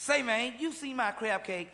Say, man, you see my crab cakes?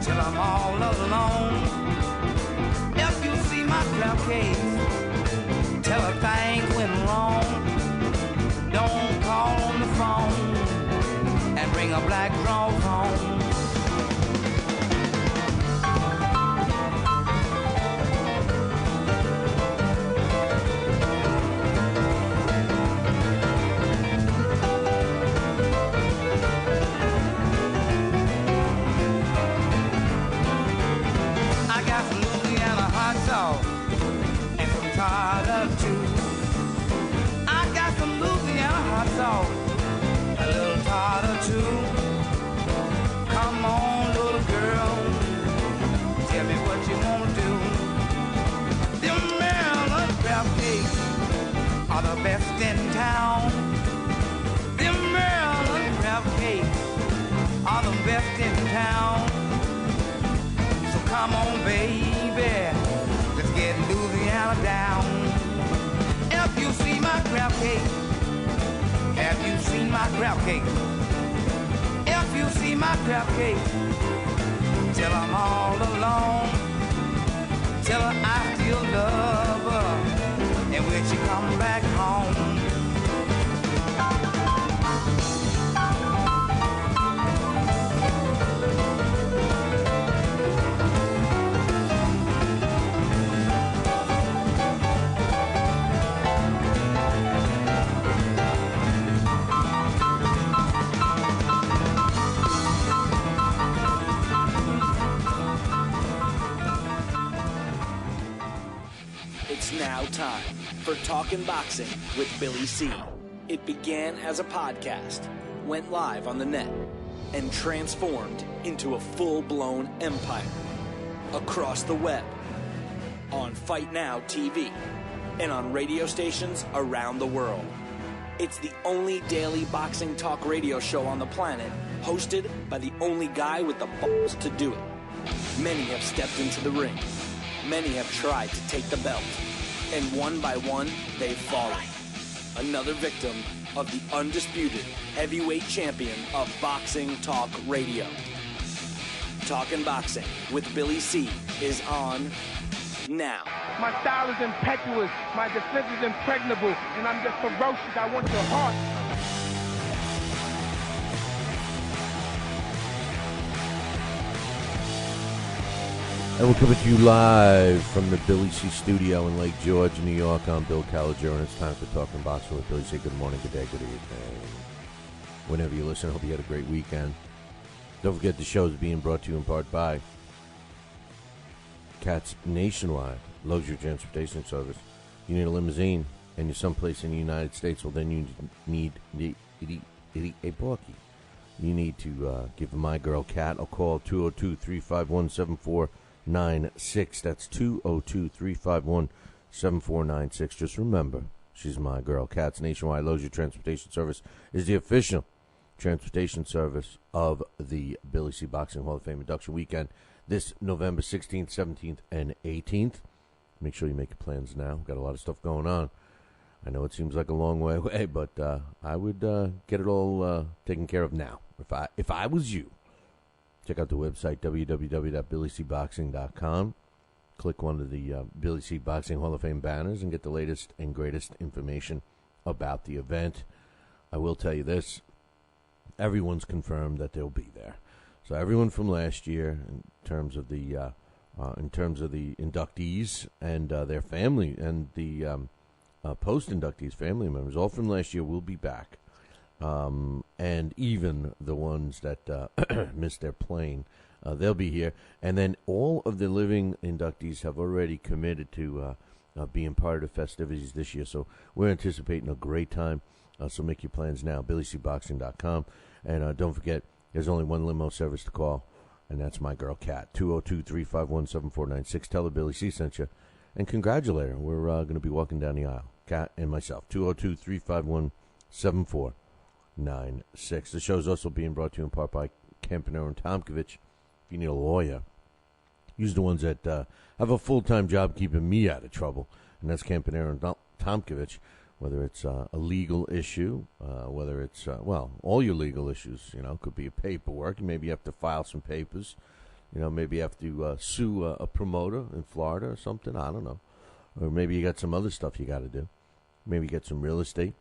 Till I'm all alone. If you see my crab cakes, tell her things went wrong. Don't call on the phone and bring a black draw home. A little tartar too. Come on, little girl, tell me what you want to do. Them Maryland crab cakes are the best in town. Them Maryland crab cakes are the best in town. So come on, baby, let's get Louisiana down. If you see my crab cake, have you seen my crab cake? If you see my crab cake, tell I'm all alone. Tell her I still love her, and when she comes back home. It's now time for Talkin' Boxing with Billy C. It began as a podcast, went live on the net, and transformed into a full-blown empire. Across the web, on Fight Now TV, and on radio stations around the world. It's the only daily boxing talk radio show on the planet, hosted by the only guy with the balls to do it. Many have stepped into the ring. Many have tried to take the belt. And one by one, they've fallen. Another victim of the undisputed heavyweight champion of boxing talk radio. Talkin' Boxing with Billy C. is on now. My style is impetuous, my defense is impregnable, and I'm just ferocious. I want your heart. And we're coming to you live from the Billy C. studio in Lake George, New York. I'm Bill Calogero, and it's time for Talking Boxing with Billy C. Good morning, good day, good evening. Whenever you listen, I hope you had a great weekend. Don't forget the show is being brought to you in part by Cats Nationwide, luxury transportation service. You need a limousine, and you're someplace in the United States, well, then you need a porky. You need to give my girl Cat a call, 202-351-7496. That's 202-351-7496. Just remember, she's my girl. Cats Nationwide Luxury Transportation Service is the official transportation service of the Billy C. Boxing Hall of Fame induction weekend this November 16th, 17th, and 18th. Make sure you make your plans now. Got a lot of stuff going on. I know it seems like a long way away, but I would get it all taken care of now if I was you. Check out the website, www.billycboxing.com. Click one of the Billy C. Boxing Hall of Fame banners and get the latest and greatest information about the event. I will tell you this. Everyone's confirmed that they'll be there. So everyone from last year, in terms of the in terms of the inductees and their family and the post-inductees, family members, all from last year, will be back. And even the ones that missed their plane, they'll be here. And then all of the living inductees have already committed to being part of the festivities this year. So we're anticipating a great time. So make your plans now, BillyCBoxing.com. And don't forget, there's only one limo service to call, and that's my girl, Kat, 202-351-7496. Tell her Billy C sent you. And congratulate her. We're going to be walking down the aisle, Kat and myself, 202-351-7496. The show is also being brought to you in part by Campanero and Tomkovich. If you need a lawyer, use the ones that have a full-time job keeping me out of trouble, and that's Campanero and Tomkovich. Whether it's a legal issue, whether it's, all your legal issues, could be a paperwork. Maybe you have to file some papers. Maybe you have to sue a promoter in Florida or something. I don't know. Or maybe you got some other stuff you got to do. Maybe you get some real estate.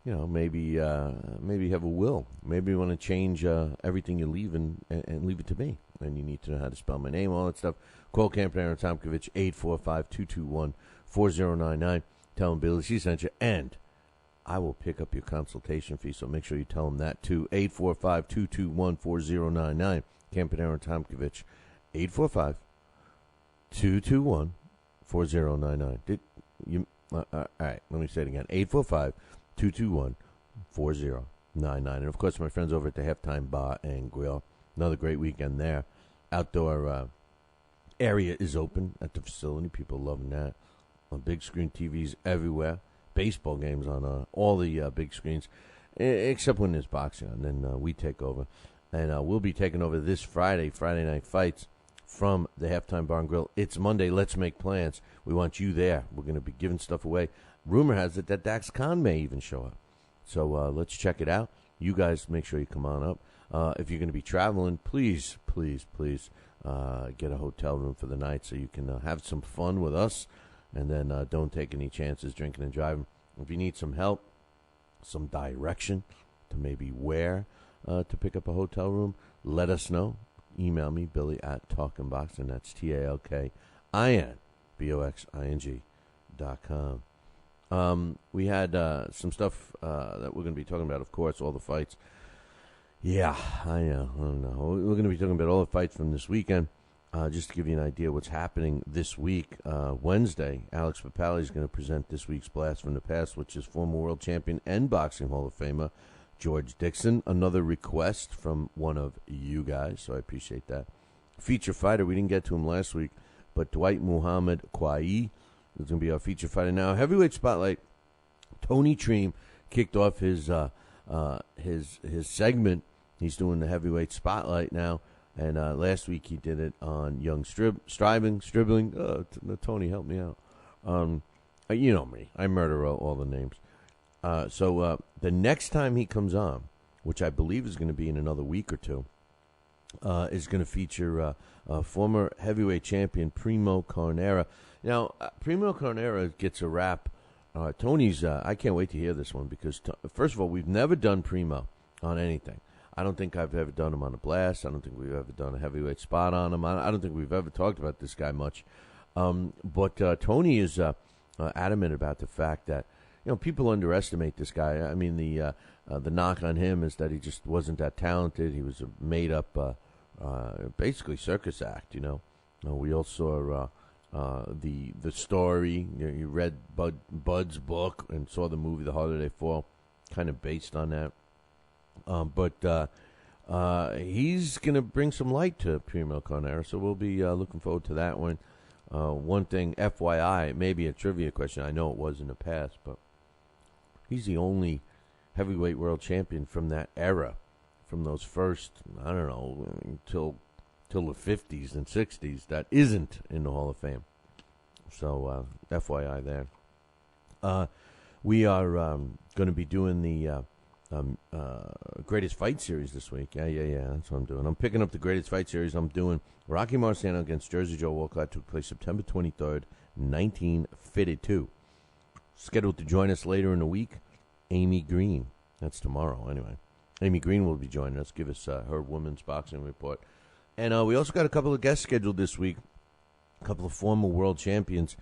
Maybe you have a will. Maybe you want to change everything you leave and leave it to me. And you need to know how to spell my name, all that stuff. Call Campanero and Tomkovich, 845-221-4099. Tell them Billy C sent you, and I will pick up your consultation fee, so make sure you tell them that, too. 845-221-4099. Campanero and Tomkovich, 845-221-4099. All right, let me say it again. 845-221-4099. And, of course, my friends over at the Halftime Bar and Grill, another great weekend there. Outdoor area is open at the facility. People loving that. On big screen TVs everywhere. Baseball games on all the big screens, except when there's boxing on. Then we take over. And we'll be taking over this Friday Night Fights, from the Halftime Bar and Grill. It's Monday. Let's make plans. We want you there. We're going to be giving stuff away. Rumor has it that Dax Khan may even show up. So let's check it out. You guys make sure you come on up. If you're going to be traveling, please get a hotel room for the night so you can have some fun with us. And then don't take any chances drinking and driving. If you need some help, some direction to maybe where to pick up a hotel room, let us know. Email me, Billy at talkingboxing. That's TalkinBoxing.com. We had some stuff that we're going to be talking about, of course, all the fights. Yeah, I know. We're going to be talking about all the fights from this weekend. Just to give you an idea what's happening this week, Wednesday, Alex Papali is going to present this week's Blast from the Past, which is former world champion and Boxing Hall of Famer George Dixon. Another request from one of you guys, so I appreciate that. Feature fighter, we didn't get to him last week, but Dwight Muhammad Kwai is going to be our feature fighter. Now, heavyweight spotlight, Tony Treem kicked off his segment. He's doing the heavyweight spotlight now. And last week he did it on Young Stribling. Tony, help me out. You know me. I murder all the names. So the next time he comes on, which I believe is going to be in another week or two, is going to feature former heavyweight champion Primo Carnera. Now, Primo Carnera gets a rap. Tony's, I can't wait to hear this one because, first of all, we've never done Primo on anything. I don't think I've ever done him on a blast. I don't think we've ever done a heavyweight spot on him. I don't think we've ever talked about this guy much. But Tony is adamant about the fact that, people underestimate this guy. I mean, the knock on him is that he just wasn't that talented. He was a made-up, basically circus act, We all saw the story. You read Bud's book and saw the movie The Harder They Fall, kind of based on that. But he's going to bring some light to Primo Carnera, so we'll be looking forward to that one. One thing, FYI, maybe a trivia question. I know it was in the past, but he's the only heavyweight world champion from that era, from those first, I don't know, till the 50s and 60s that isn't in the Hall of Fame. So, FYI there. We are going to be doing the Greatest Fight Series this week. Yeah, that's what I'm doing. I'm picking up the Greatest Fight Series. I'm doing Rocky Marciano against Jersey Joe Walcott. Took place September 23rd, 1952. Scheduled to join us later in the week, Amy Green. That's tomorrow, anyway. Amy Green will be joining us, give us her women's boxing report. And we also got a couple of guests scheduled this week. A couple of former world champions.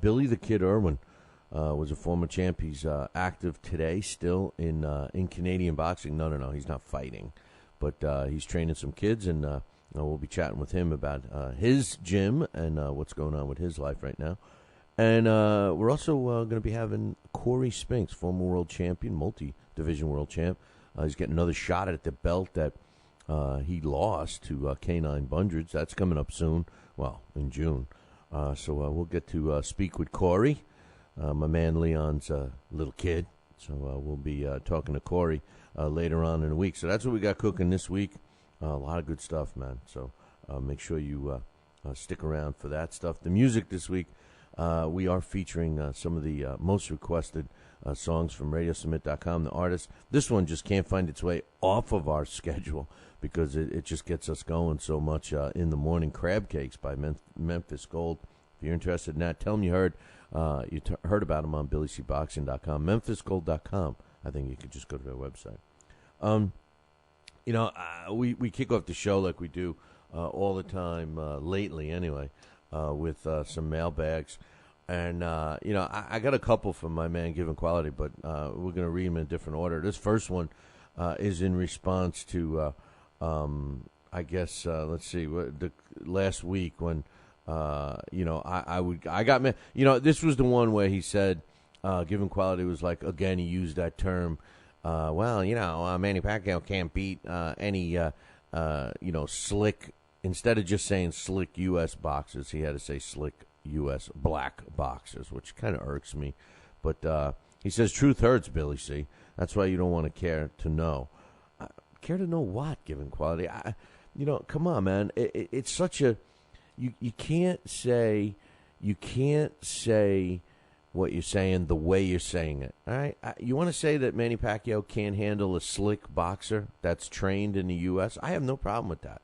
Billy the Kid Irwin was a former champ. He's active today still in Canadian boxing. No, he's not fighting. But he's training some kids, and we'll be chatting with him about his gym and what's going on with his life right now. And we're also going to be having Corey Spinks, former world champion, multi-division world champ. He's getting another shot at the belt that he lost to K9 Bundreds. That's coming up soon, well, in June. So we'll get to speak with Corey, my man Leon's little kid. So we'll be talking to Corey later on in the week. So that's what we got cooking this week. A lot of good stuff, man. So make sure you stick around for that stuff. The music this week, we are featuring some of the most requested songs from radiosubmit.com, the artists. This one just can't find its way off of our schedule because it just gets us going so much in the morning. Crab Cakes by Memphis Gold. If you're interested in that, tell them you heard heard about them on BillyCBoxing.com, MemphisGold.com. I think you could just go to their website. We kick off the show like we do all the time lately anyway, with some mailbags. And, I got a couple from my man, Given Quality, but we're going to read them in a different order. This first one is in response to, let's see, the last week when, this was the one where he said, Given Quality was like, again, he used that term, Manny Pacquiao can't beat any, slick, instead of just saying slick U.S. boxers, he had to say slick U.S. black boxers, which kind of irks me. But he says, truth hurts, Billy C. That's why you don't want to care to know. Care to know what, Given Quality? Come on, man. It's such a... You can't say what you're saying the way you're saying it. All right, you want to say that Manny Pacquiao can't handle a slick boxer that's trained in the U.S.? I have no problem with that.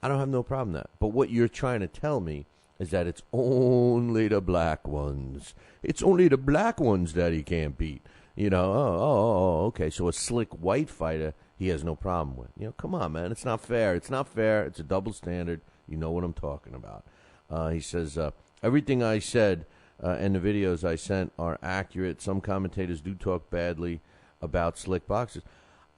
I don't have no problem with that. But what you're trying to tell me is that it's only the black ones. It's only the black ones that he can't beat. Okay. So a slick white fighter he has no problem with. Come on, man. It's not fair. It's not fair. It's a double standard. You know what I'm talking about. He says, everything I said and the videos I sent are accurate. Some commentators do talk badly about slick boxers.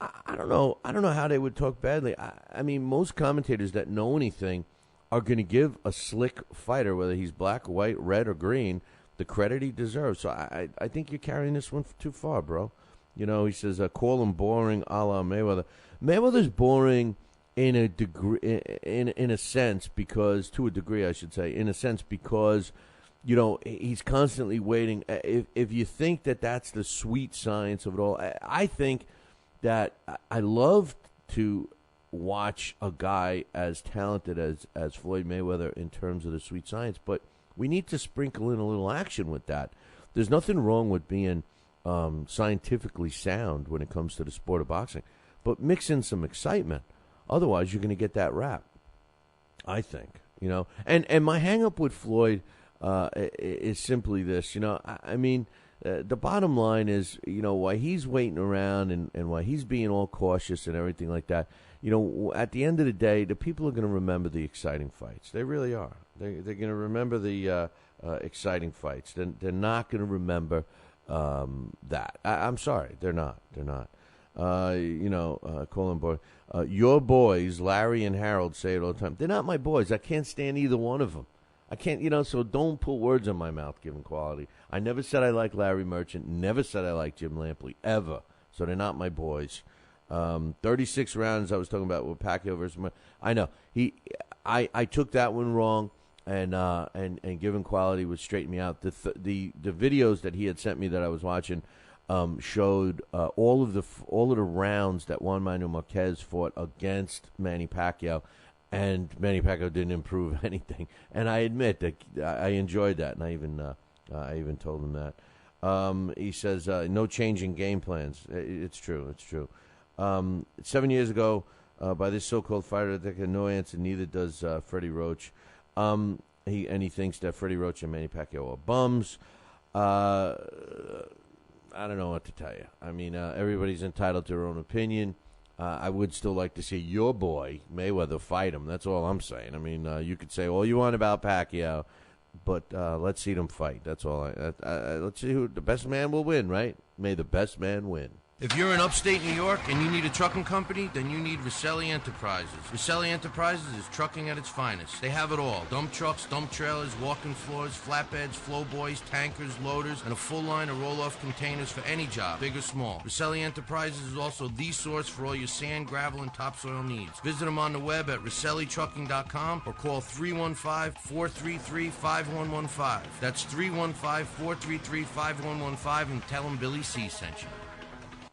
I don't know. I don't know how they would talk badly. I mean, most commentators that know anything are going to give a slick fighter, whether he's black, white, red, or green, the credit he deserves. So I think you're carrying this one too far, bro. He says, call him boring a la Mayweather. Mayweather's boring in a degree, in a sense, because, to a degree, I should say, in a sense, because, he's constantly waiting. If you think that that's the sweet science of it all, I think that I love to watch a guy as talented as Floyd Mayweather in terms of the sweet science, but we need to sprinkle in a little action with that. There's nothing wrong with being scientifically sound when it comes to the sport of boxing, but mix in some excitement. Otherwise, you're going to get that rap, I think. And my hang-up with Floyd is simply this. The bottom line is, why he's waiting around and why he's being all cautious and everything like that. At the end of the day, the people are going to remember the exciting fights. They really are. They're going to remember the exciting fights. They're not going to remember that. I'm sorry, they're not. They're not. Colin Boy, your boys, Larry and Harold, say it all the time. They're not my boys. I can't stand either one of them. I can't, so don't put words in my mouth, Given Quality. I never said I like Larry Merchant, never said I like Jim Lampley, ever. So they're not my boys. 36 rounds I was talking about with Pacquiao versus I know. I took that one wrong, and Given Quality would straighten me out. The videos that he had sent me that I was watching showed all of the rounds that Juan Manuel Marquez fought against Manny Pacquiao, and Manny Pacquiao didn't improve anything. And I admit that I enjoyed that, and I even told him that. He says no change in game plans. It's true. It's true. 7 years ago, by this so-called fighter, that had no answer. Neither does Freddie Roach. He thinks that Freddie Roach and Manny Pacquiao are bums. I don't know what to tell you. I mean, everybody's entitled to their own opinion. I would still like to see your boy Mayweather fight him. That's all I'm saying. I mean, you could say all you want about Pacquiao, but let's see them fight. That's all. Let's see who the best man will win, right? May the best man win. If you're in upstate New York and you need a trucking company, then you need Roselli Enterprises. Roselli Enterprises is trucking at its finest. They have it all. Dump trucks, dump trailers, walk-in floors, flatbeds, flowboys, tankers, loaders, and a full line of roll-off containers for any job, big or small. Roselli Enterprises is also the source for all your sand, gravel, and topsoil needs. Visit them on the web at RoselliTrucking.com or call 315-433-5115. That's 315-433-5115 and tell them Billy C sent you.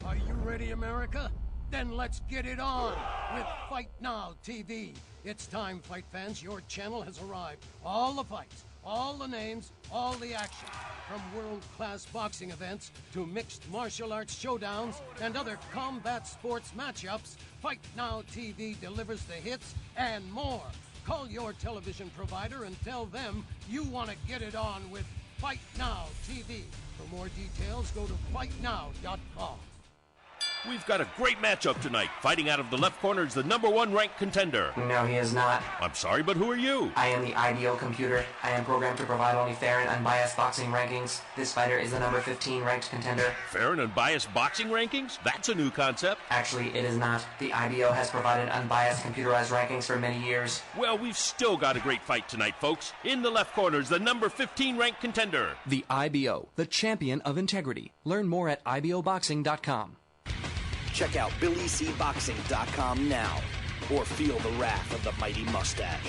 Are you ready, America? Then let's get it on with Fight Now TV. It's time, fight fans. Your channel has arrived. All the fights, all the names, all the action. From world-class boxing events to mixed martial arts showdowns and other combat sports matchups, Fight Now TV delivers the hits and more. Call your television provider and tell them you want to get it on with Fight Now TV. For more details, go to fightnow.com. We've got a great matchup tonight. Fighting out of the left corner is the #1 ranked contender. No, he is not. I'm sorry, but who are you? I am the IDO computer. I am programmed to provide only fair and unbiased boxing rankings. This fighter is the number 15 ranked contender. Fair and unbiased boxing rankings? That's a new concept. Actually, it is not. The IDO has provided unbiased computerized rankings for many years. Well, we've still got a great fight tonight, folks. In the left corner is the number 15 ranked contender. The IBO, the champion of integrity. Learn more at iboboxing.com. Check out BillyCBoxing.com now, or feel the wrath of the mighty mustache.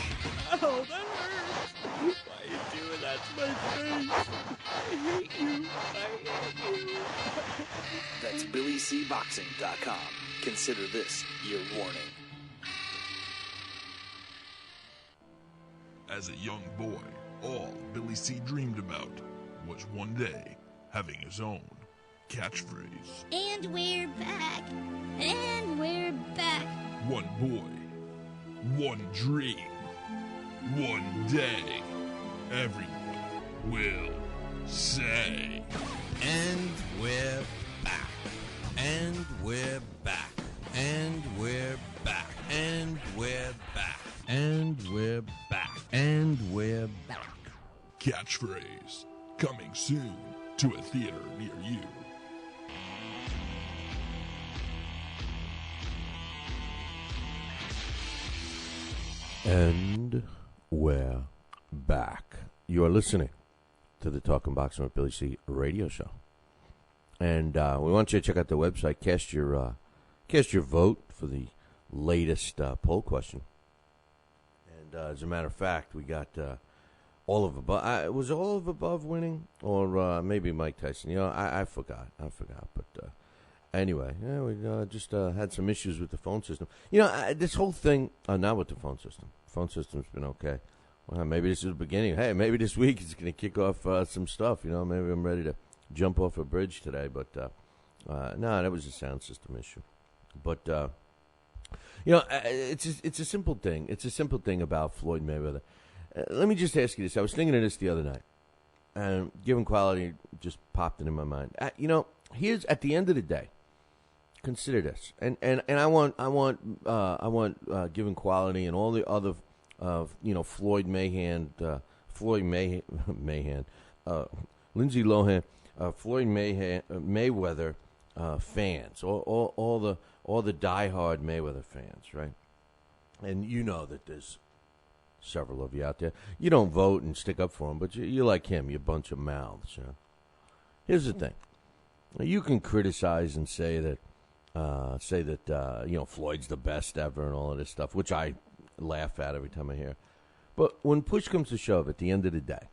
Oh, that hurts. Why are you doing that to my face? I hate you. I hate you. That's BillyCBoxing.com. Consider this your warning. As a young boy, all Billy C dreamed about was one day having his own catchphrase. And we're back. And we're back. One boy, one dream, one day, everyone will say. And we're back. And we're back. And we're back. And we're back. And we're back. And we're back. Catchphrase coming soon to a theater near you. And we're back. You are listening to the Talking Boxing with Billy C radio show. And we want you to check out the website, cast your vote for the latest poll question. And as a matter of fact, we got all of above. Was all of above winning? Or maybe Mike Tyson? You know, I forgot. But anyway, yeah, we just had some issues with the phone system. You know, this whole thing, not with the phone system. Phone system's been okay. Well, maybe this is the beginning. Hey, maybe this week is going to kick off some stuff. You know, maybe I'm ready to jump off a bridge today. But, no, that was a sound system issue. But, you know, it's a simple thing. It's a simple thing about Floyd Mayweather. Let me just ask you this. I was thinking of this the other night. And given quality just popped into my mind. You know, here's, at the end of the day, consider this, and I want given quality and all the other, Floyd Mayhan, Lindsay Lohan, Floyd Mayweather fans, all the diehard Mayweather fans, right? And you know that there's several of you out there. You don't vote and stick up for him, but you like him. You bunch of mouths. You know? Here's the thing: you can criticize and say that Floyd's the best ever and all of this stuff, which I laugh at every time I hear. But when push comes to shove, at the end of the day,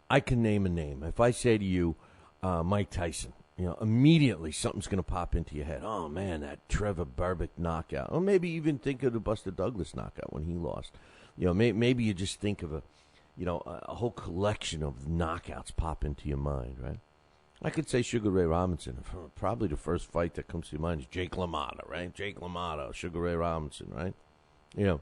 I can name a name. If I say to you, Mike Tyson, you know, immediately something's going to pop into your head. Oh, man, that Trevor Berbick knockout. Or maybe even think of the Buster Douglas knockout when he lost. You know, maybe you just think of a whole collection of knockouts pop into your mind, right? I could say Sugar Ray Robinson. Probably the first fight that comes to your mind is Jake LaMotta, right? Jake LaMotta, Sugar Ray Robinson, right? You know,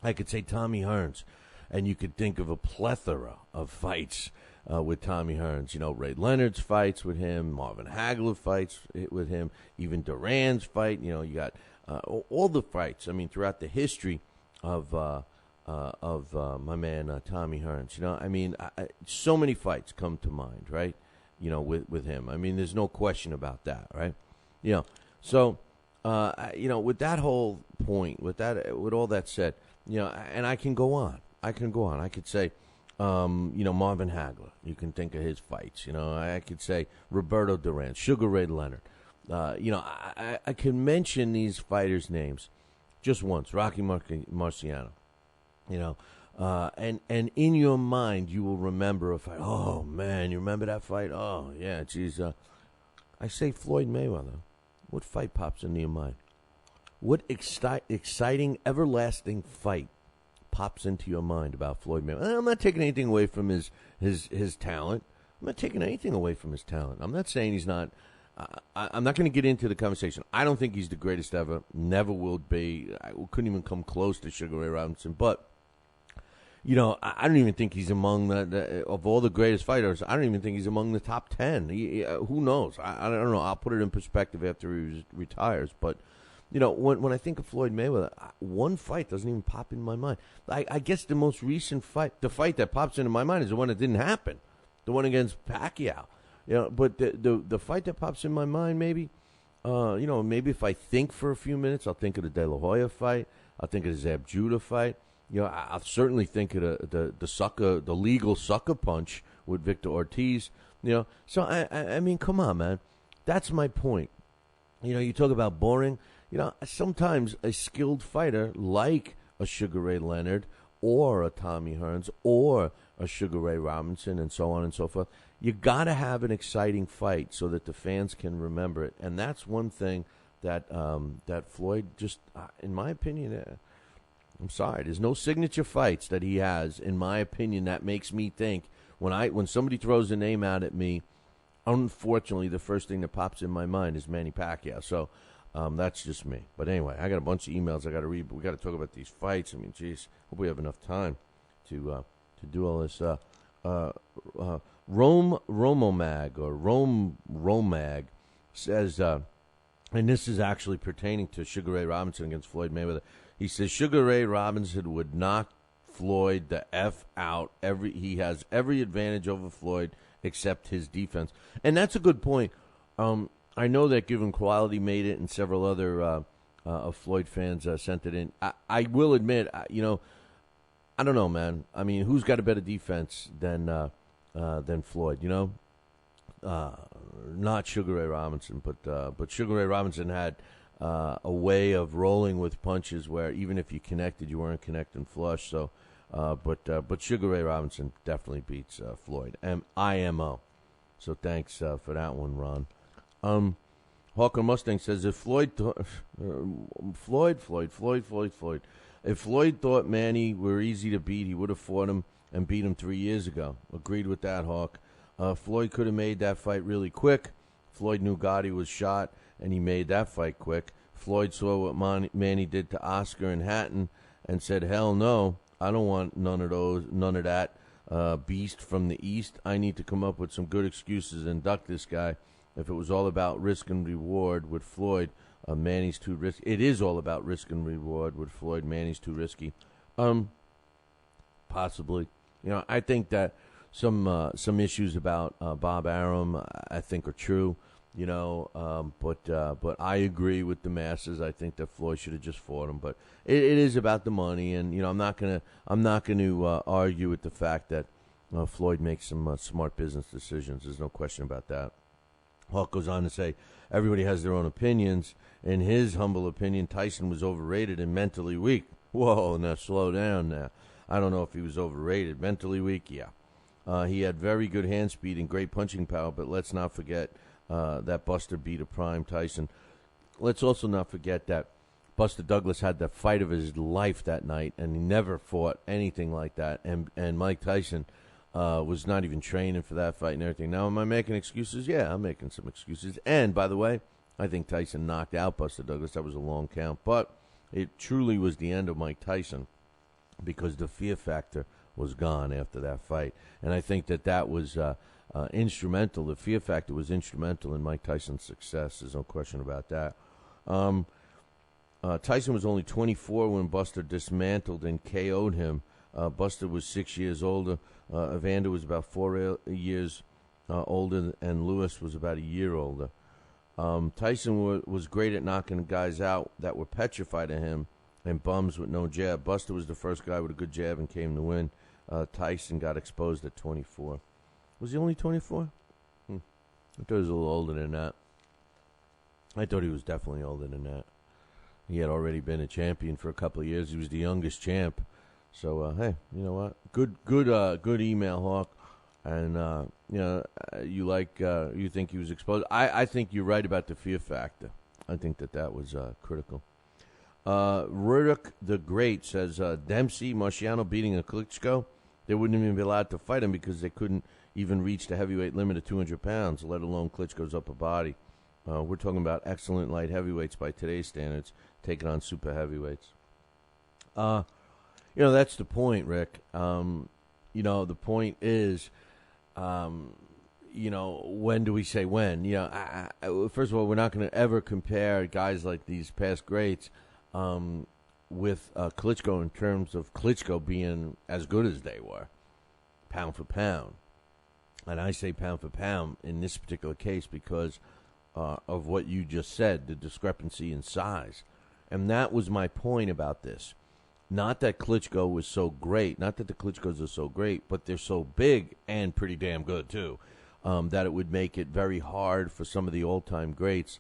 I could say Tommy Hearns, and you could think of a plethora of fights with Tommy Hearns. Ray Leonard's fights with him, Marvin Hagler fights with him, even Duran's fight. You got all the fights. I mean, throughout the history of my man Tommy Hearns. So many fights come to mind, right? With him. I mean, there's no question about that, right? So with that whole point, with all that said, and I can go on. I could say, Marvin Hagler. You can think of his fights. I could say Roberto Duran, Sugar Ray Leonard. I can mention these fighters' names just once. Rocky Marciano. And in your mind, you will remember a fight. Oh, man, you remember that fight? Oh, yeah, geez. I say Floyd Mayweather. What fight pops into your mind? What exciting, everlasting fight pops into your mind about Floyd Mayweather? I'm not taking anything away from his talent. I'm not taking anything away from his talent. I'm not saying he's not. I'm not going to get into the conversation. I don't think he's the greatest ever. Never will be. I couldn't even come close to Sugar Ray Robinson. But, I don't even think he's among of all the greatest fighters. I don't even think he's among the top 10. Who knows? I don't know. I'll put it in perspective after he retires. But, when I think of Floyd Mayweather, one fight doesn't even pop in my mind. I guess the most recent fight, the fight that pops into my mind is the one that didn't happen, the one against Pacquiao. But the fight that pops in my mind, maybe, maybe if I think for a few minutes, I'll think of the De La Hoya fight. I'll think of the Zab Judah fight. I'll certainly think of the legal sucker punch with Victor Ortiz. So I mean, come on, man, that's my point. You talk about boring. Sometimes a skilled fighter like a Sugar Ray Leonard or a Tommy Hearns or a Sugar Ray Robinson and so on and so forth, you got to have an exciting fight so that the fans can remember it. And that's one thing that Floyd just, in my opinion, I'm sorry, there's no signature fights that he has, in my opinion, that makes me think when somebody throws a name out at me, unfortunately, the first thing that pops in my mind is Manny Pacquiao. So that's just me. But anyway, I got a bunch of emails I got to read, but we got to talk about these fights. I mean, geez, hope we have enough time to do all this. Romag says, and this is actually pertaining to Sugar Ray Robinson against Floyd Mayweather. He says Sugar Ray Robinson would knock Floyd the F out. He has every advantage over Floyd except his defense. And that's a good point. I know that Given Quality made it and several other Floyd fans sent it in. I will admit, I don't know, man. I mean, who's got a better defense than Floyd? Not Sugar Ray Robinson, but Sugar Ray Robinson had a way of rolling with punches where even if you connected, you weren't connecting flush. So, but Sugar Ray Robinson definitely beats Floyd. IMO. So thanks for that one, Ron. Hawker Mustang says if Floyd if Floyd thought Manny were easy to beat, he would have fought him and beat him 3 years ago. Agreed with that, Hawk. Floyd could have made that fight really quick. Floyd knew Gotti was shot, and he made that fight quick. Floyd saw what Manny did to Oscar and Hatton and said, hell no, I don't want none of that beast from the East. I need to come up with some good excuses and duck this guy. If it was all about risk and reward with Floyd, Manny's too risky. It is all about risk and reward with Floyd. Manny's too risky. Possibly. I think that some issues about Bob Arum, I think, are true. But I agree with the masses. I think that Floyd should have just fought him. But it is about the money, and I'm not gonna argue with the fact that Floyd makes some smart business decisions. There's no question about that. Hawk goes on to say, everybody has their own opinions. In his humble opinion, Tyson was overrated and mentally weak. Whoa, now slow down now. I don't know if he was overrated. Mentally weak, yeah. He had very good hand speed and great punching power, but let's not forget that Buster beat a prime Tyson. Let's also not forget that Buster Douglas had the fight of his life that night, and he never fought anything like that. And Mike Tyson was not even training for that fight and everything. Now, am I making excuses? Yeah, I'm making some excuses. And, by the way, I think Tyson knocked out Buster Douglas. That was a long count. But it truly was the end of Mike Tyson because the fear factor was gone after that fight. And I think that was instrumental. The fear factor was instrumental in Mike Tyson's success. There's no question about that. Tyson was only 24 when Buster dismantled and KO'd him. Buster was 6 years older. Evander was about 4 years older, and Lewis was about a year older. Tyson was great at knocking guys out that were petrified of him and bums with no jab. Buster was the first guy with a good jab and came to win. Tyson got exposed at 24. Was he only 24? I thought he was a little older than that. I thought he was definitely older than that. He had already been a champion for a couple of years. He was the youngest champ. So, hey, you know what? Good email, Hawk. And, you think he was exposed. I think you're right about the fear factor. I think that was critical. Rurik the Great says, Dempsey, Marciano beating a Klitschko, they wouldn't even be allowed to fight him because they couldn't even reach the heavyweight limit of 200 pounds, let alone Klitschko's upper body. We're talking about excellent light heavyweights by today's standards, taking on super heavyweights. That's the point, Rick. The point is, when do we say when? First of all, we're not going to ever compare guys like these past greats with Klitschko in terms of Klitschko being as good as they were, pound for pound. And I say pound for pound in this particular case because of what you just said, the discrepancy in size. And that was my point about this. Not that Klitschko was so great, not that the Klitschkos are so great, but they're so big and pretty damn good, too, that it would make it very hard for some of the all-time greats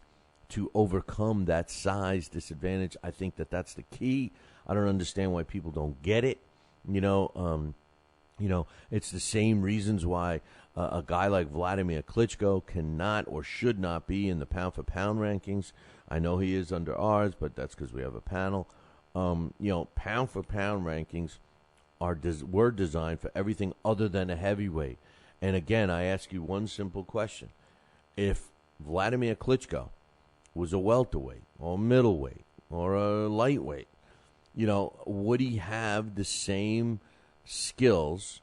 to overcome that size disadvantage. I think that's the key. I don't understand why people don't get it. It's the same reasons why a guy like Vladimir Klitschko cannot or should not be in the pound-for-pound rankings. I know he is under ours, but that's because we have a panel. Pound-for-pound rankings were designed for everything other than a heavyweight. And again, I ask you one simple question. If Vladimir Klitschko was a welterweight or middleweight or a lightweight, would he have the same skills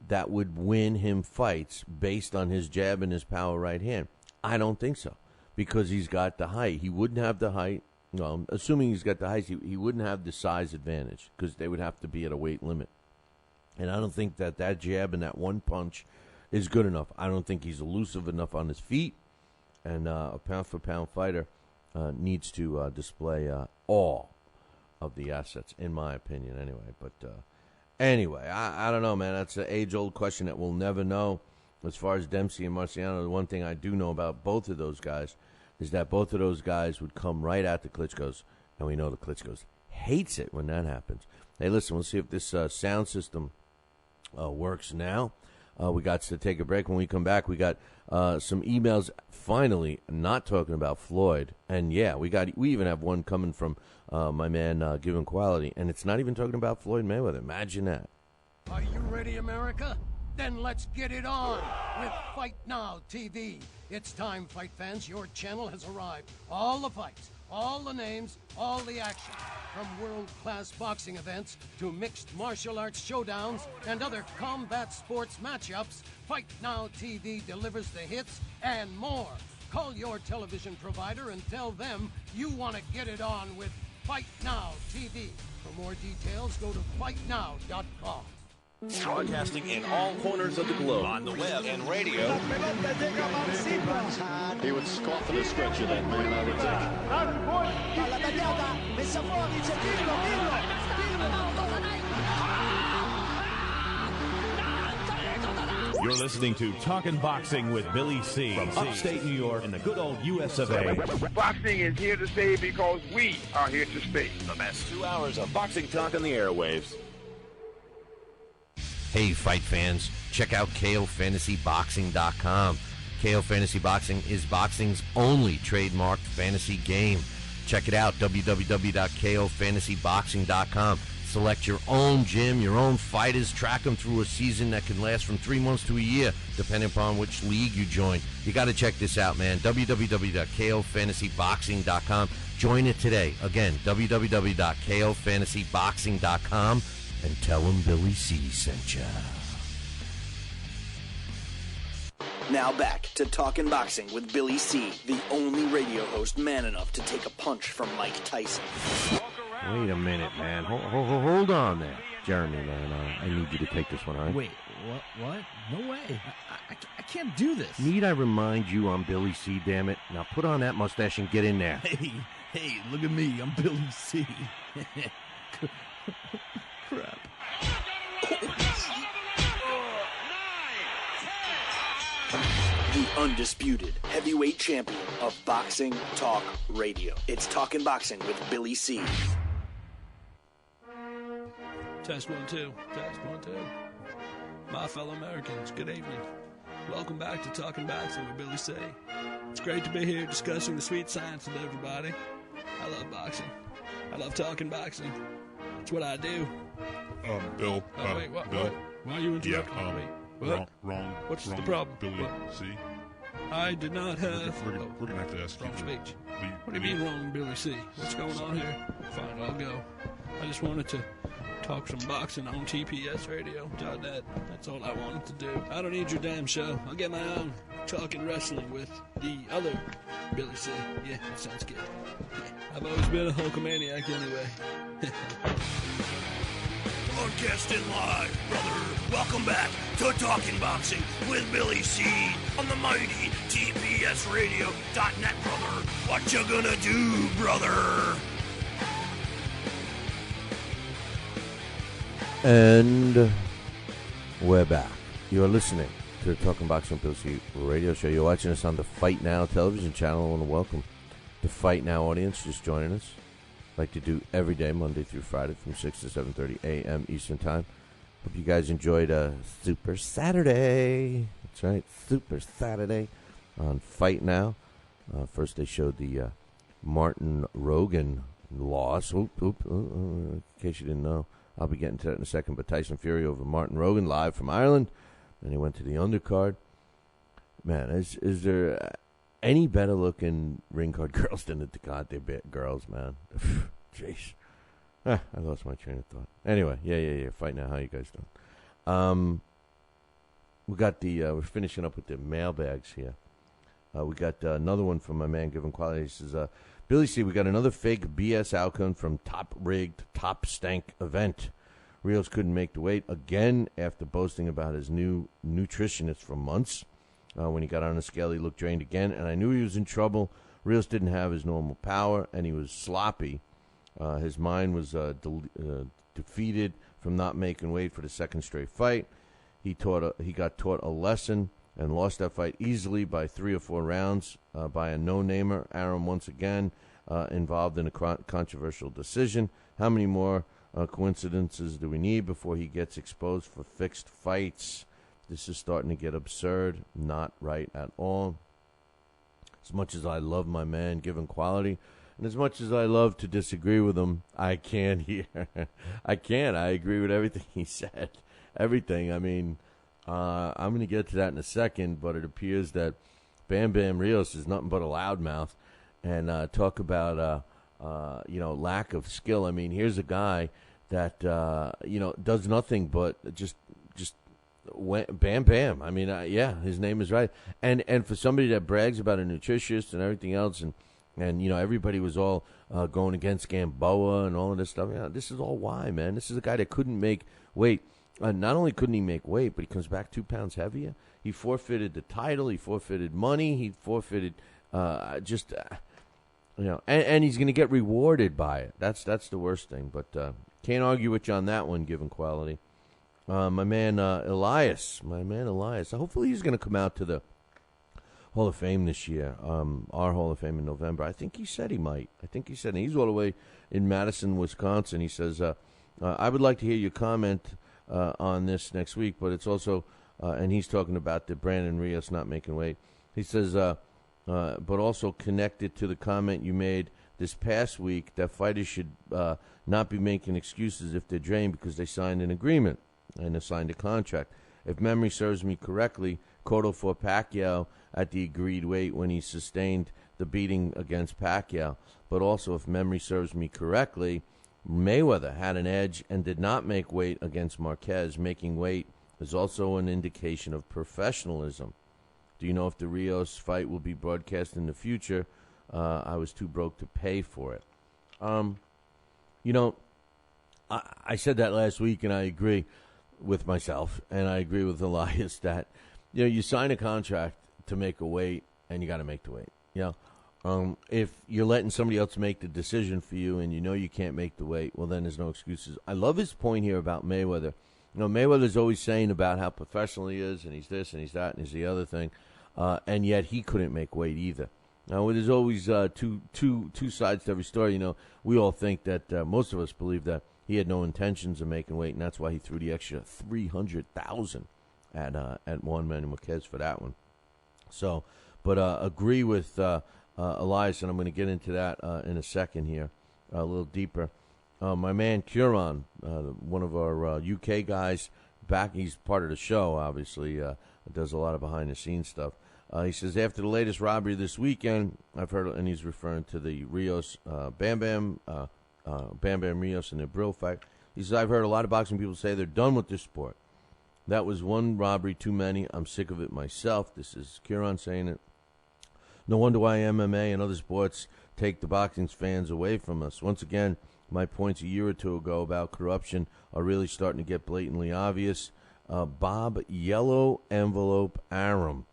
that would win him fights based on his jab and his power right hand? I don't think so, because he's got the height. He wouldn't have the height. No, assuming he's got the height, he wouldn't have the size advantage because they would have to be at a weight limit. And I don't think that jab and that one punch is good enough. I don't think he's elusive enough on his feet. And a pound-for-pound fighter needs to display all of the assets, in my opinion, anyway. But anyway, I don't know, man. That's an age-old question that we'll never know. As far as Dempsey and Marciano, the one thing I do know about both of those guys is that both of those guys would come right at the Klitschkos, and we know the Klitschkos hates it when that happens. Hey, listen, we'll see if this sound system works now. We got to take a break. When we come back, we got some emails finally not talking about Floyd. And, yeah, we even have one coming from my man, Given Quality, and it's not even talking about Floyd Mayweather. Imagine that. Are you ready, America? Then let's get it on with Fight Now TV. It's time, fight fans. Your channel has arrived. All the fights, all the names, all the action. From world-class boxing events to mixed martial arts showdowns and other combat sports matchups, Fight Now TV delivers the hits and more. Call your television provider and tell them you want to get it on with Fight Now TV. For more details, go to fightnow.com. Broadcasting in all corners of the globe, on the web and radio. He would scoff at a stretch of that man, I would think. You're listening to Talkin' Boxing with Billy C. from upstate New York and the good old US of A. Boxing is here to stay because we are here to stay. The best 2 hours of boxing talk on the airwaves. Hey, fight fans, check out KOFantasyBoxing.com. KO Fantasy Boxing is boxing's only trademarked fantasy game. Check it out, www.KOFantasyBoxing.com. Select your own gym, your own fighters, track them through a season that can last from 3 months to a year, depending upon which league you join. You got to check this out, man, www.KOFantasyBoxing.com. Join it today. Again, www.KOFantasyBoxing.com. and tell him Billy C sent ya. Now back to Talkin' Boxing with Billy C., the only radio host man enough to take a punch from Mike Tyson. Wait a minute, man. Hold on there. Jeremy, man, I need you to take this one, all right? Wait, what? No way. I can't do this. Need I remind you I'm Billy C, damn it? Now put on that mustache and get in there. Hey, look at me. I'm Billy C. Crap. The undisputed heavyweight champion of Boxing Talk Radio. It's Talkin' Boxing with Billy C. Test 1 2. Test 1 2. My fellow Americans, good evening. Welcome back to Talkin' Boxing with Billy C. It's great to be here discussing the sweet science with everybody. I love boxing. I love talking boxing. That's what I do. Bill. Oh, wait, what? Bill. Why are you interrupting me? What? Wrong. What's the problem? Billy C. I did not have... We're going to have to ask wrong you. Speech. What do you mean wrong, Billy C? What's going on here? Fine, I'll go. I just wanted to talk some boxing on TPSradio.net. That's all I wanted to do. I don't need your damn show. I'll get my own talking wrestling with the other Billy C. Yeah, that sounds good. I've always been a Hulkamaniac anyway. Broadcasting live, brother. Welcome back to Talking Boxing with Billy C. on the mighty TPSradio.net, brother. What you gonna do, brother? And we're back. You're listening to the Talking Boxing with Billy C radio show. You're watching us on the Fight Now television channel. I want to welcome the Fight Now audience just joining us. Like to do every day, Monday through Friday, from 6 to 7:30 a.m. Eastern Time. Hope you guys enjoyed Super Saturday. That's right, Super Saturday on Fight Now. First, they showed the Martin Rogan loss. In case you didn't know, I'll be getting to that in a second. But Tyson Fury over Martin Rogan live from Ireland. Then he went to the undercard. Man, is there any better looking ring card girls than the goddamn girls, man? Jeez. I lost my train of thought. Anyway, yeah. Fight Now. How you guys doing? We got we're finishing up with the mailbags here. We got another one from my man Given Quality. He says, Billy C, we got another fake BS outcome from top-rigged, top-stank event. Rios couldn't make the weight again after boasting about his new nutritionist for months. When he got on the scale, he looked drained again, and I knew he was in trouble. Rios didn't have his normal power, and he was sloppy. His mind was defeated from not making weight for the second straight fight. He got taught a lesson and lost that fight easily by 3 or 4 rounds by a no-namer. Arum once again involved in a controversial decision. How many more coincidences do we need before he gets exposed for fixed fights? This is starting to get absurd. Not right at all. As much as I love my man Given Quality, and as much as I love to disagree with him, I can't hear. I can't. I agree with everything he said. Everything. I mean, I'm going to get to that in a second, but it appears that Bam Bam Rios is nothing but a loudmouth. And talk about, lack of skill. I mean, here's a guy that, does nothing but just bam, bam. I mean, his name is right. And for somebody that brags about a nutritionist and everything else, and everybody was all going against Gamboa and all of this stuff. This is all why, man. This is a guy that couldn't make weight. Not only couldn't he make weight, but he comes back 2 pounds heavier. He forfeited the title. He forfeited money. He forfeited and he's going to get rewarded by it. That's the worst thing. But can't argue with you on that one, Given Quality. My man Elias. Hopefully he's going to come out to the Hall of Fame this year. Our Hall of Fame in November. I think he said he might. He's all the way in Madison, Wisconsin. He says, I would like to hear your comment on this next week, but it's also, and he's talking about the Brandon Rios not making weight. He says, but also connected to the comment you made this past week that fighters should not be making excuses if they're drained because they signed an agreement and they signed a contract. If memory serves me correctly, Cotto fought Pacquiao at the agreed weight when he sustained the beating against Pacquiao. But also, if memory serves me correctly, Mayweather had an edge and did not make weight against Marquez. Making weight is also an indication of professionalism. Do you know if the Rios fight will be broadcast in the future? I was too broke to pay for it. I said that last week, and I agree with myself, and I agree with Elias that, you sign a contract to make a weight, and you got to make the weight. If you're letting somebody else make the decision for you, and you can't make the weight, well, then there's no excuses. I love his point here about Mayweather. Mayweather's always saying about how professional he is, and he's this, and he's that, and he's the other thing, and yet he couldn't make weight either. Now, there's always two sides to every story. We all think that most of us believe that he had no intentions of making weight, and that's why he threw the extra $300,000 at Juan Manuel Marquez for that one. So, but agree with Elias, and I'm going to get into that in a second here, a little deeper. My man Curon, one of our UK guys, he's part of the show, obviously, does a lot of behind-the-scenes stuff. He says, after the latest robbery this weekend, I've heard, and he's referring to the Rios, Bam Bam Rios and the Abril fight. He says, I've heard a lot of boxing people say they're done with this sport. That was one robbery too many. I'm sick of it myself. This is Curon saying it. No wonder why MMA and other sports take the boxing fans away from us. Once again, my points a year or two ago about corruption are really starting to get blatantly obvious. Bob Yellow Envelope Aram.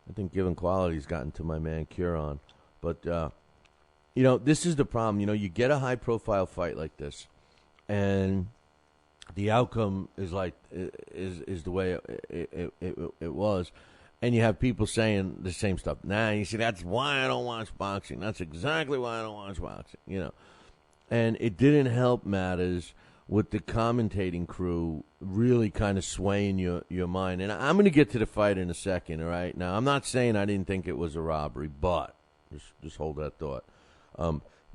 I think given quality's gotten to my man Curon. But, this is the problem. You get a high-profile fight like this, and the outcome is is the way it was. And you have people saying the same stuff. You see, that's why I don't watch boxing. That's exactly why I don't watch boxing, And it didn't help matters with the commentating crew really kind of swaying your mind. And I'm going to get to the fight in a second, all right? Now, I'm not saying I didn't think it was a robbery, but just hold that thought.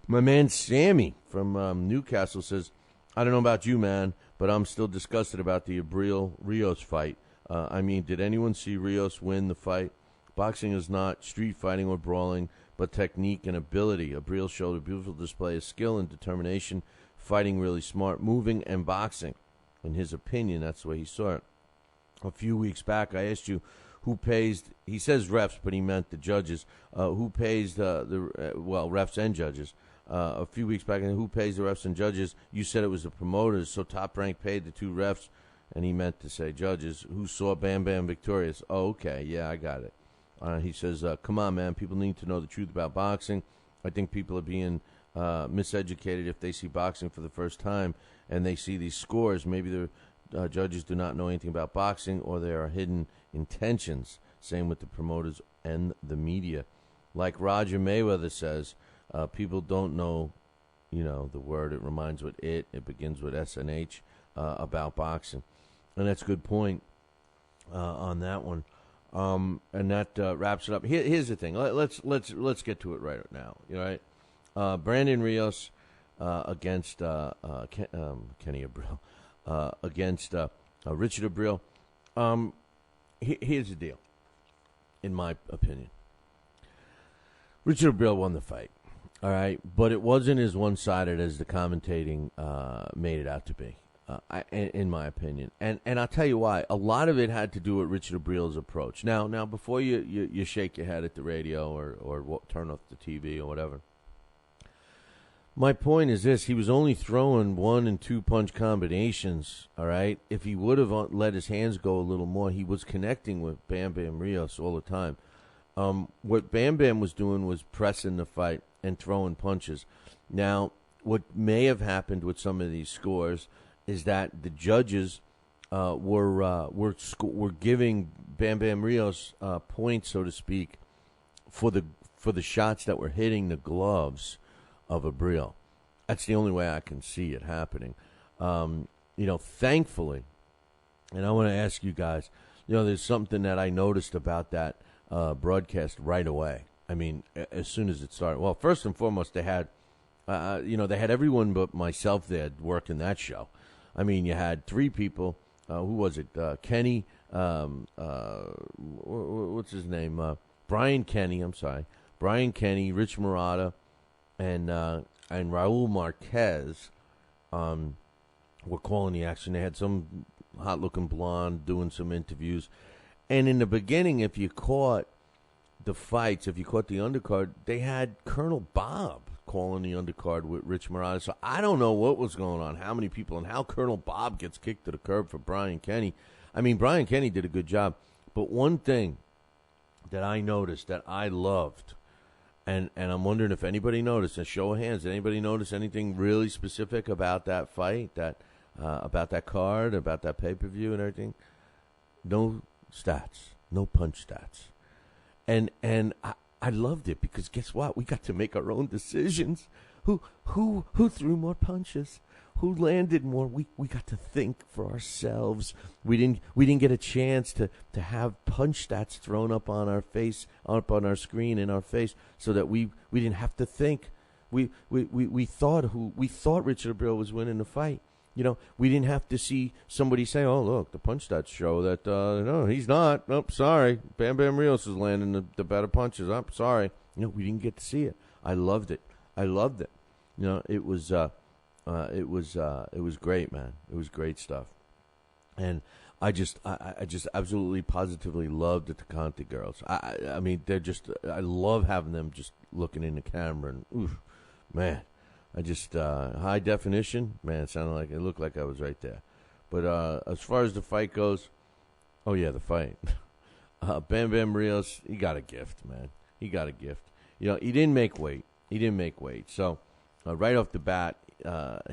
My man Sammy from Newcastle says, I don't know about you, man, but I'm still disgusted about the Abril-Rios fight. Did anyone see Rios win the fight? Boxing is not street fighting or brawling, but technique and ability. Abril showed a beautiful display of skill and determination, fighting really smart, moving, and boxing. In his opinion, that's the way he saw it. A few weeks back, I asked you who pays, he says refs, but he meant the judges, who pays refs and judges. A few weeks back, and who pays the refs and judges? You said it was the promoters, so Top Rank paid the two refs, and he meant to say judges, who saw Bam Bam victorious. Oh, okay, yeah, I got it. He says, come on, man, people need to know the truth about boxing. I think people are being miseducated if they see boxing for the first time and they see these scores. Maybe the judges do not know anything about boxing, or there are hidden intentions. Same with the promoters and the media. Like Roger Mayweather says, people don't know, the word. It reminds with it. It begins with SNH about boxing. And that's a good point on that one. And that wraps it up. Here's the thing. Let's get to it right now. Right? Brandon Rios against Kenny Abril against Richard Abril. Here's the deal. In my opinion, Richard Abril won the fight. All right, but it wasn't as one-sided as the commentating made it out to be. In my opinion, and I'll tell you why. A lot of it had to do with Richard Abril's approach. Now, before you shake your head at the radio or turn off the TV or whatever, my point is this: he was only throwing 1- and 2-punch combinations. All right, if he would have let his hands go a little more, he was connecting with Bam Bam Rios all the time. What Bam Bam was doing was pressing the fight and throwing punches. Now, what may have happened with some of these scores is that the judges were giving Bam Bam Rios points, so to speak, for the shots that were hitting the gloves of Abril. That's the only way I can see it happening. Thankfully, and I want to ask you guys, there's something that I noticed about that broadcast right away. As soon as it started. Well, first and foremost, they had everyone but myself there working that show. You had 3 people. Who was it? Kenny. What's his name? Brian Kenny. I'm sorry. Brian Kenny, Rich Murata, and Raul Marquez were calling the action. They had some hot-looking blonde doing some interviews. And in the beginning, if you caught the fights, if you caught the undercard, they had Colonel Bob calling the undercard with Rich Murata. So I don't know what was going on, how many people, and how Colonel Bob gets kicked to the curb for Brian Kenny. I mean, Brian Kenny did a good job. But one thing that I noticed that I loved, and I'm wondering if anybody noticed, a show of hands, did anybody notice anything really specific about that fight, about that card, about that pay-per-view and everything? No stats, no punch stats. And I loved it because guess what? We got to make our own decisions. Who threw more punches? Who landed more? We got to think for ourselves. We didn't get a chance to have punch stats thrown up on our face, up on our screen in our face, so that we didn't have to think. We thought Richard Abril was winning the fight. You know, we didn't have to see somebody say, "Oh, look, the punch stats show that no, he's not. Nope, sorry, Bam Bam Rios is landing the better punches. I'm sorry." You know, we didn't get to see it. I loved it. You know, it was great, man. It was great stuff, and I just absolutely positively loved the Conti girls. I mean, they're just, I love having them just looking in the camera and oof, man. I just, high definition, man, it looked like I was right there. But as far as the fight goes, oh, yeah, the fight. Bam Bam Rios, he got a gift, man. He got a gift. You know, he didn't make weight. So right off the bat,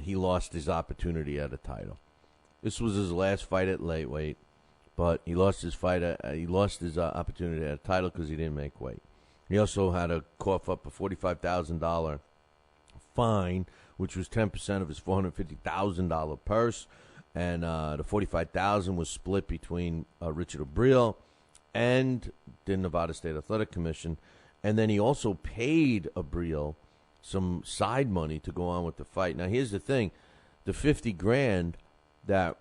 he lost his opportunity at a title. This was his last fight at lightweight, but he lost his opportunity at a title because he didn't make weight. He also had to cough up a $45,000 fine, which was 10% of his $450,000 purse, and the $45,000 was split between Richard Abril and the Nevada State Athletic Commission, and then he also paid Abril some side money to go on with the fight. Now, here's the thing: the $50,000, that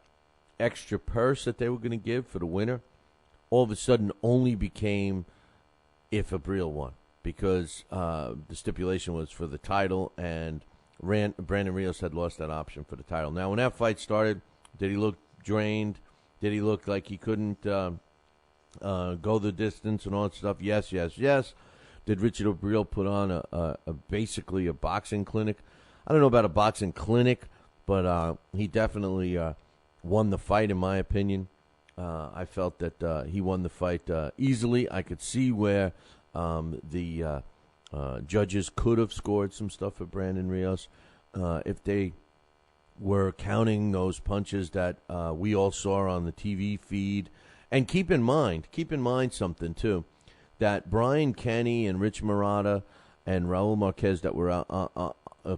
extra purse that they were going to give for the winner, all of a sudden only became if Abril won, because the stipulation was for the title, and Brandon Rios had lost that option for the title. Now, when that fight started, did he look drained? Did he look like he couldn't go the distance and all that stuff? Yes. Did Richard Abril put on basically a boxing clinic? I don't know about a boxing clinic, but he definitely won the fight, in my opinion. I felt that he won the fight easily. I could see where the judges could have scored some stuff for Brandon Rios if they were counting those punches that we all saw on the TV feed. And keep in mind something too, that Brian Kenny and Rich Murata and Raul Marquez that were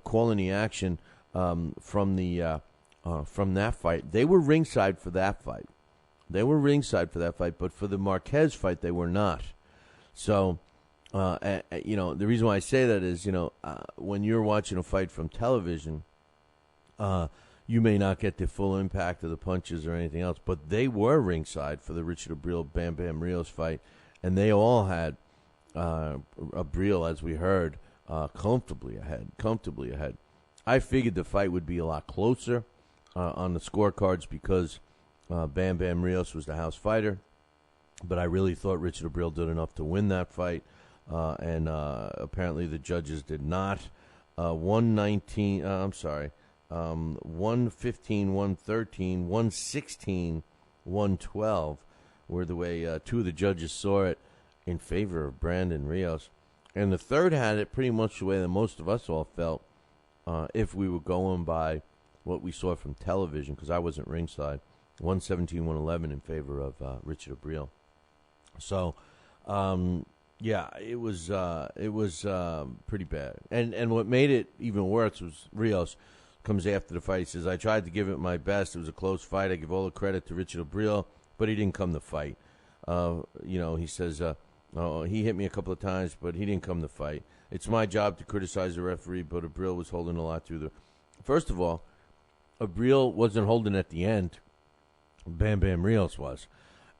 calling the action from that fight, they were ringside for that fight. But for the Marquez fight, they were not. So, you know, the reason why I say that is, you know, when you're watching a fight from television, you may not get the full impact of the punches or anything else, but they were ringside for the Richard Abril Bam Bam Rios fight, and they all had Abril, as we heard, comfortably ahead. I figured the fight would be a lot closer on the scorecards because Bam Bam Rios was the house fighter, but I really thought Richard Abril did enough to win that fight, and apparently the judges did not. 115, 113, 116, 112 were the way two of the judges saw it in favor of Brandon Rios. And the third had it pretty much the way that most of us all felt if we were going by what we saw from television, because I wasn't ringside. 117, 111 in favor of Richard Abril. So, yeah, it was pretty bad. And what made it even worse was Rios comes after the fight. He says, "I tried to give it my best. It was a close fight. I give all the credit to Richard Abril, but he didn't come to fight." You know, he says, he hit me a couple of times, but he didn't come to fight. It's my job to criticize the referee, but Abril was holding a lot through the... First of all, Abril wasn't holding at the end. Bam Bam Rios was.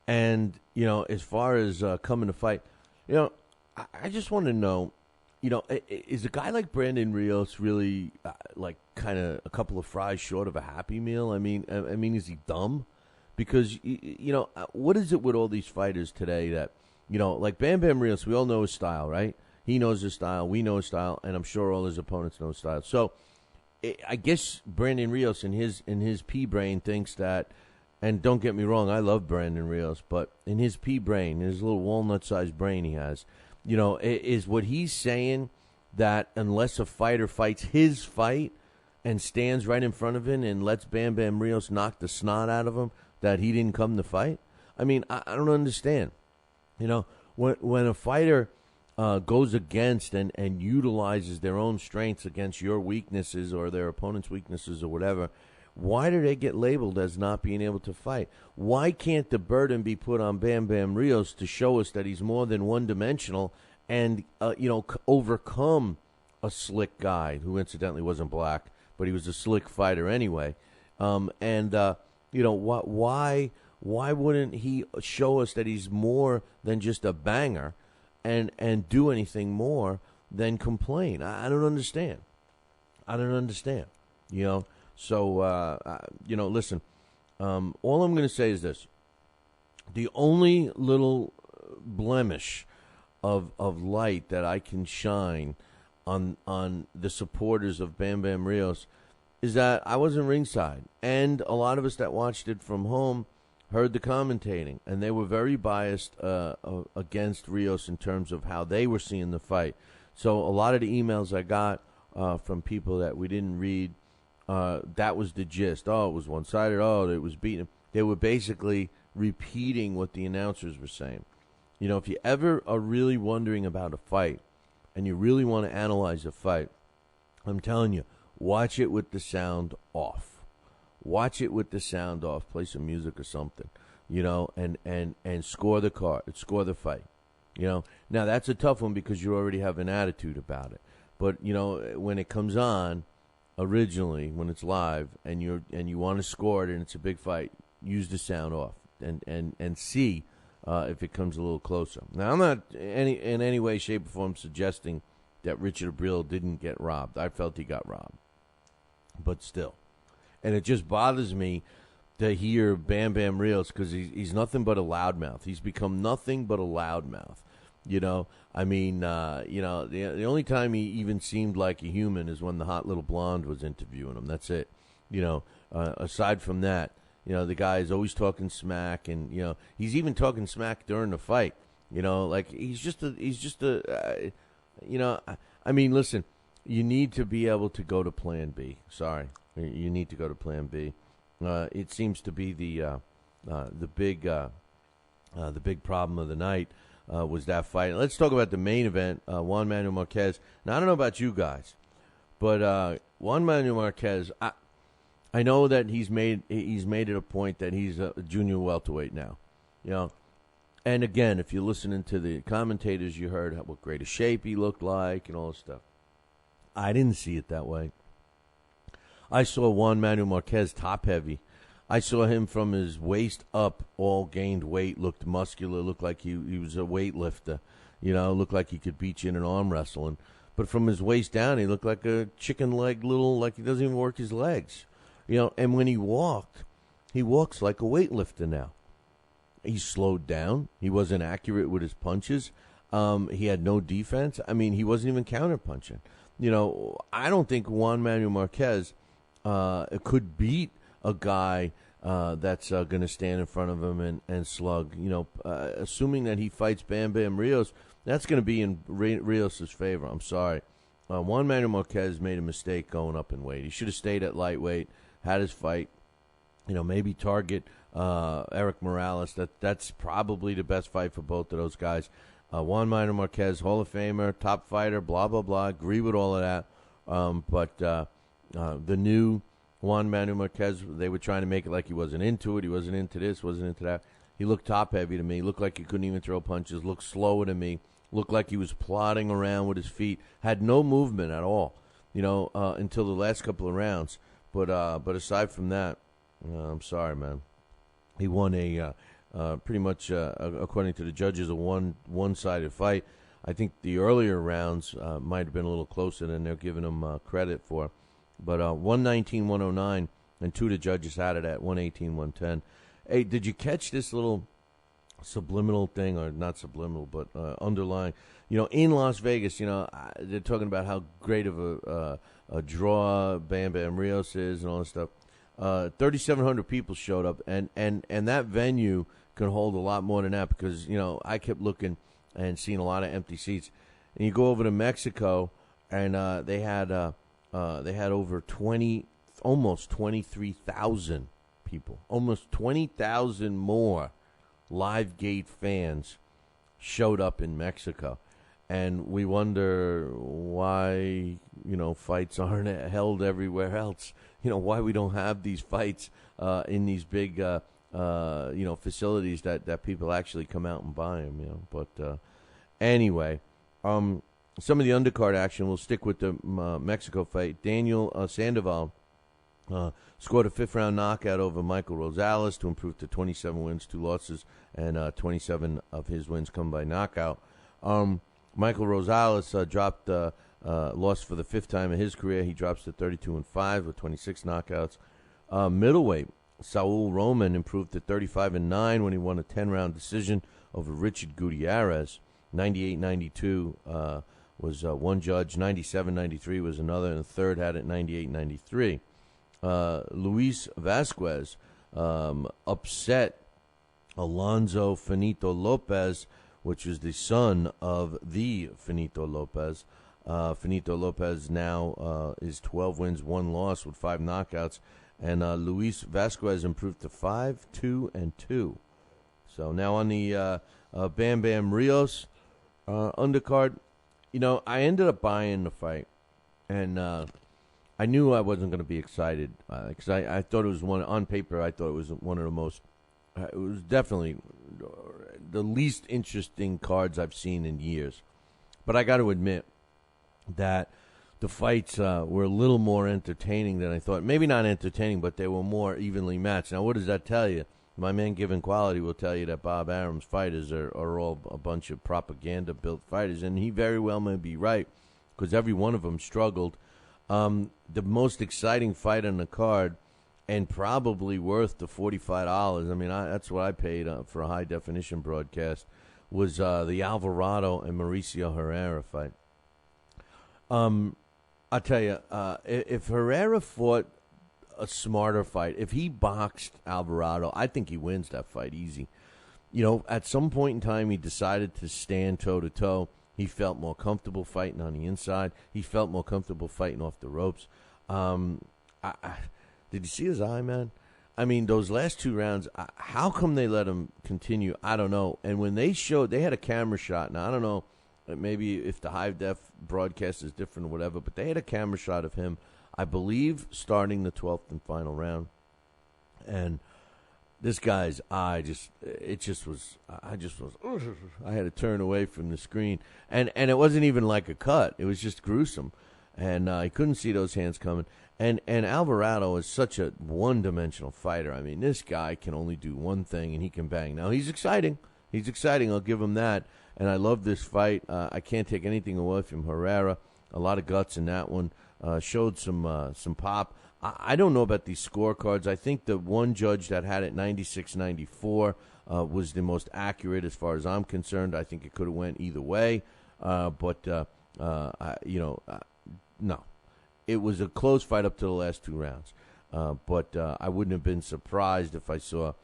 And, you know, as far as coming to fight, you know, I just want to know, is a guy like Brandon Rios really like kind of a couple of fries short of a Happy Meal? I mean, is he dumb? Because what is it with all these fighters today that like Bam Bam Rios? We all know his style, right? He knows his style. We know his style, and I'm sure all his opponents know his style. So, I guess Brandon Rios in his pea brain thinks that. And don't get me wrong, I love Brandon Rios, but in his pea brain, his little walnut-sized brain he has, is what he's saying that unless a fighter fights his fight and stands right in front of him and lets Bam Bam Rios knock the snot out of him, that he didn't come to fight? I mean, I don't understand. When a fighter goes against and utilizes their own strengths against your weaknesses or their opponent's weaknesses or whatever, why do they get labeled as not being able to fight? Why can't the burden be put on Bam Bam Rios to show us that he's more than one-dimensional and, overcome a slick guy who incidentally wasn't black, but he was a slick fighter anyway? Why wouldn't he show us that he's more than just a banger and do anything more than complain? I don't understand. So, listen, all I'm going to say is this. The only little blemish of light that I can shine on the supporters of Bam Bam Rios is that I wasn't ringside. And a lot of us that watched it from home heard the commentating. And they were very biased against Rios in terms of how they were seeing the fight. So a lot of the emails I got from people that we didn't read, that was the gist. Oh, it was one-sided. Oh, it was beaten. They were basically repeating what the announcers were saying. If you ever are really wondering about a fight and you really want to analyze a fight, I'm telling you, watch it with the sound off. Watch it with the sound off. Play some music or something, and score the card, score the fight. Now that's a tough one because you already have an attitude about it. But when it comes on, originally when it's live and you want to score it and it's a big fight, use the sound off and see if it comes a little closer. Now I'm not in any way, shape, or form suggesting that Richard Abril didn't get robbed. I felt he got robbed, but still, and it just bothers me to hear Bam Bam Rios because he's nothing but a loudmouth. He's become nothing but a loudmouth. The only time he even seemed like a human is when the hot little blonde was interviewing him. That's it. Aside from that, the guy is always talking smack, and he's even talking smack during the fight. Listen, you need to be able to go to Plan B. Sorry, you need to go to Plan B. It seems to be the big problem of the night. Was that fight. Let's talk about the main event, Juan Manuel Marquez. Now, I don't know about you guys, but Juan Manuel Marquez, I know that he's made it a point that he's a junior welterweight now. And again, if you're listening to the commentators, you heard what great a shape he looked like and all this stuff. I didn't see it that way. I saw Juan Manuel Marquez top heavy. I saw him from his waist up, all gained weight, looked muscular, looked like he was a weightlifter, looked like he could beat you in an arm wrestling. But from his waist down, he looked like a chicken leg, like he doesn't even work his legs. And when he walks like a weightlifter now. He slowed down. He wasn't accurate with his punches. He had no defense. He wasn't even counterpunching. I don't think Juan Manuel Marquez could beat a guy that's going to stand in front of him and slug. Assuming that he fights Bam Bam Rios, that's going to be in Rios' favor. I'm sorry. Juan Manuel Marquez made a mistake going up in weight. He should have stayed at lightweight, had his fight, maybe target Eric Morales. That's probably the best fight for both of those guys. Juan Manuel Marquez, Hall of Famer, top fighter, blah, blah, blah. Agree with all of that. But the new Juan Manuel Marquez, they were trying to make it like he wasn't into it. He wasn't into this, wasn't into that. He looked top-heavy to me. He looked like he couldn't even throw punches. Looked slower to me. Looked like he was plodding around with his feet. Had no movement at all, until the last couple of rounds. But aside from that, I'm sorry, man. He won a pretty much, according to the judges, a one-sided fight. I think the earlier rounds might have been a little closer than they're giving him credit for. But 119-109, and two of the judges had it at 118-110. Hey, did you catch this little subliminal thing, or not subliminal, but underlying? In Las Vegas, they're talking about how great of a draw Abril-Rios is and all this stuff. 3,700 people showed up, and that venue can hold a lot more than that because, I kept looking and seeing a lot of empty seats. And you go over to Mexico, and they had over almost 23,000 people, almost 20,000 more Live Gate fans showed up in Mexico. And we wonder why, fights aren't held everywhere else. Why we don't have these fights in these big, facilities that people actually come out and buy them, But anyway, some of the undercard action, we'll stick with the Mexico fight. Daniel Sandoval scored a fifth-round knockout over Michael Rosales to improve to 27 wins, 2 losses, and 27 of his wins come by knockout. Michael Rosales lost for the 5th time in his career. He drops to 32-5 with 26 knockouts. Middleweight Saul Roman improved to 35-9 when he won a 10-round decision over Richard Gutierrez. 98-92 was one judge. 97-93 was another, and the third had it 98-93. Luis Vasquez upset Alonzo Finito Lopez, which is the son of the Finito Lopez. Finito Lopez now is 12 wins, 1 loss with 5 knockouts. And Luis Vasquez improved to 5-2-2. So now on the Abril-Rios undercard, I ended up buying the fight. And I knew I wasn't going to be excited because I thought it was one, on paper, I thought it was one of the most, it was definitely the least interesting cards I've seen in years. But I got to admit that the fights were a little more entertaining than I thought. Maybe not entertaining, but they were more evenly matched. Now, what does that tell you? My man Given Quality will tell you that Bob Arum's fighters are all a bunch of propaganda-built fighters, and he very well may be right because every one of them struggled. The most exciting fight on the card, and probably worth the $45. I mean, that's what I paid for a high-definition broadcast, was the Alvarado and Mauricio Herrera fight. I'll tell you, if Herrera fought a smarter fight, if he boxed Alvarado, I think he wins that fight easy. At some point in time, he decided to stand toe-to-toe. He felt more comfortable fighting on the inside. He felt more comfortable fighting off the ropes. Did you see his eye, man? I mean, those last 2 rounds, how come they let him continue? I don't know. And when they showed, they had a camera shot. Now, I don't know, maybe if the high-def broadcast is different or whatever, but they had a camera shot of him, I believe, starting the 12th and final round. And this guy's eye I had to turn away from the screen. And it wasn't even like a cut. It was just gruesome. And I couldn't see those hands coming. And Alvarado is such a one-dimensional fighter. I mean, this guy can only do one thing, and he can bang. Now, he's exciting. I'll give him that. And I love this fight. I can't take anything away from Herrera. A lot of guts in that one. Showed some pop. I don't know about these scorecards. I think the one judge that had it 96-94 was the most accurate as far as I'm concerned. I think it could have went either way. No. It was a close fight up to the last 2 rounds. But I wouldn't have been surprised if I saw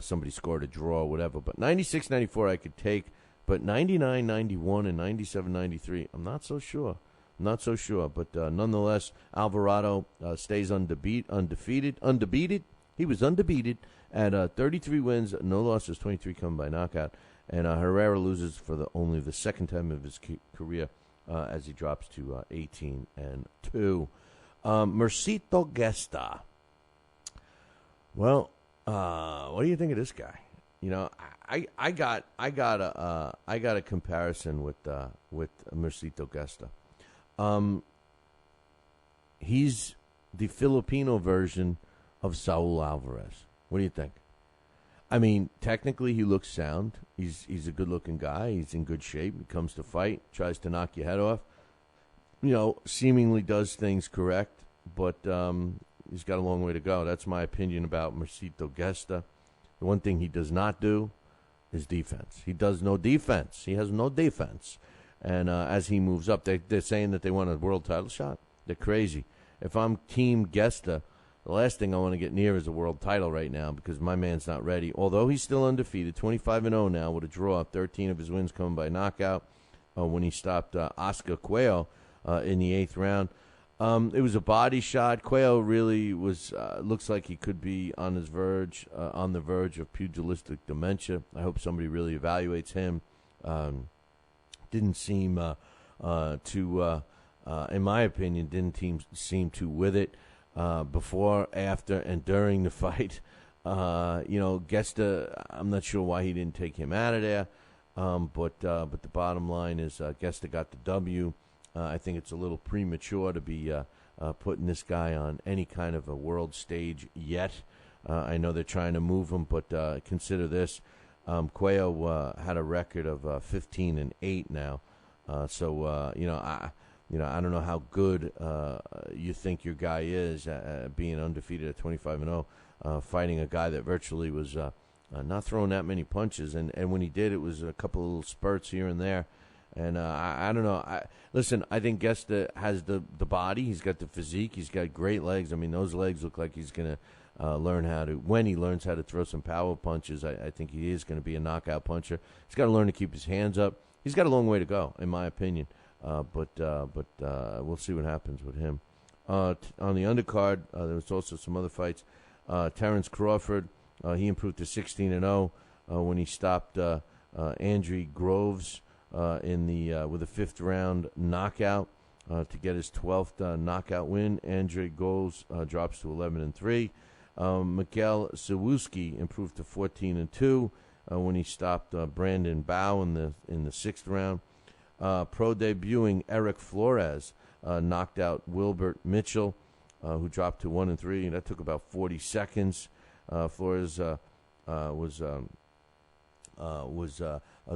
somebody scored a draw or whatever. But 96-94 I could take. But 99-91 and 97-93, I'm not so sure. But nonetheless, Alvarado stays undefeated. He was undefeated at 33 wins, no losses, 23 come by knockout. And Herrera loses for only the 2nd time of his career as he drops to 18-2. Mercito Gesto. Well, what do you think of this guy? I got a comparison with Mercito Gesto. He's the Filipino version of Saul Alvarez. What do you think? I mean, technically he looks sound. He's a good-looking guy. He's in good shape. He comes to fight, tries to knock your head off. Seemingly does things correct, but he's got a long way to go. That's my opinion about Mercito Gesto. The one thing he does not do is defense. He does no defense. He has no defense. And as he moves up, they're saying that they want a world title shot. They're crazy. If I'm Team Gesto, the last thing I want to get near is a world title right now because my man's not ready. Although he's still undefeated, 25-0 now with a draw. 13 of his wins coming by knockout when he stopped Oscar Cuello in the 8th round. It was a body shot. Cuello really was looks like he could be on the verge of pugilistic dementia. I hope somebody really evaluates him. Didn't seem to, in my opinion, didn't seem to with it. Before, after, and during the fight. Gesto, I'm not sure why he didn't take him out of there, but the bottom line is Gesto got the W. I think it's a little premature to be putting this guy on any kind of a world stage yet. I know they're trying to move him, but consider this. Cuello had a record of 15-8 now, I don't know how good you think your guy is being undefeated at 25-0, fighting a guy that virtually was not throwing that many punches. And when he did, it was a couple of little spurts here and there. And I don't know. I think Gesto has the body. He's got the physique. He's got great legs. I mean, those legs look like he's going to learn how to, when he learns how to throw some power punches, I think he is going to be a knockout puncher. He's got to learn to keep his hands up. He's got a long way to go, in my opinion. But we'll see what happens with him. On the undercard, there was also some other fights. Terrence Crawford, he improved to 16-0 when he stopped Andre Groves with a 5th round knockout to get his 12th knockout win. Andre Groves drops to 11-3. Mikhail Sawuski improved to 14-2 when he stopped Brandon Bow in the 6th round. Pro debuting Eric Flores knocked out Wilbert Mitchell, who dropped to 1-3, and that took about 40 seconds. Flores was a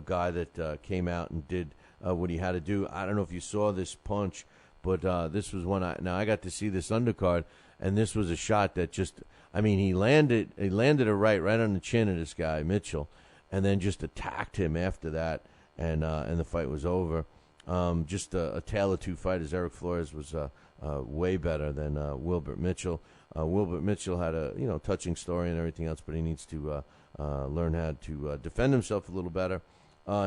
guy that came out and did what he had to do. I don't know if you saw this punch, but this was one. I got to see this undercard, and this was a shot that he landed it right on the chin of this guy Mitchell, and then just attacked him after that. And the fight was over. Just a tale of two fighters. Eric Flores was way better than Wilbert Mitchell. Wilbert Mitchell had a touching story and everything else, but he needs to learn how to defend himself a little better.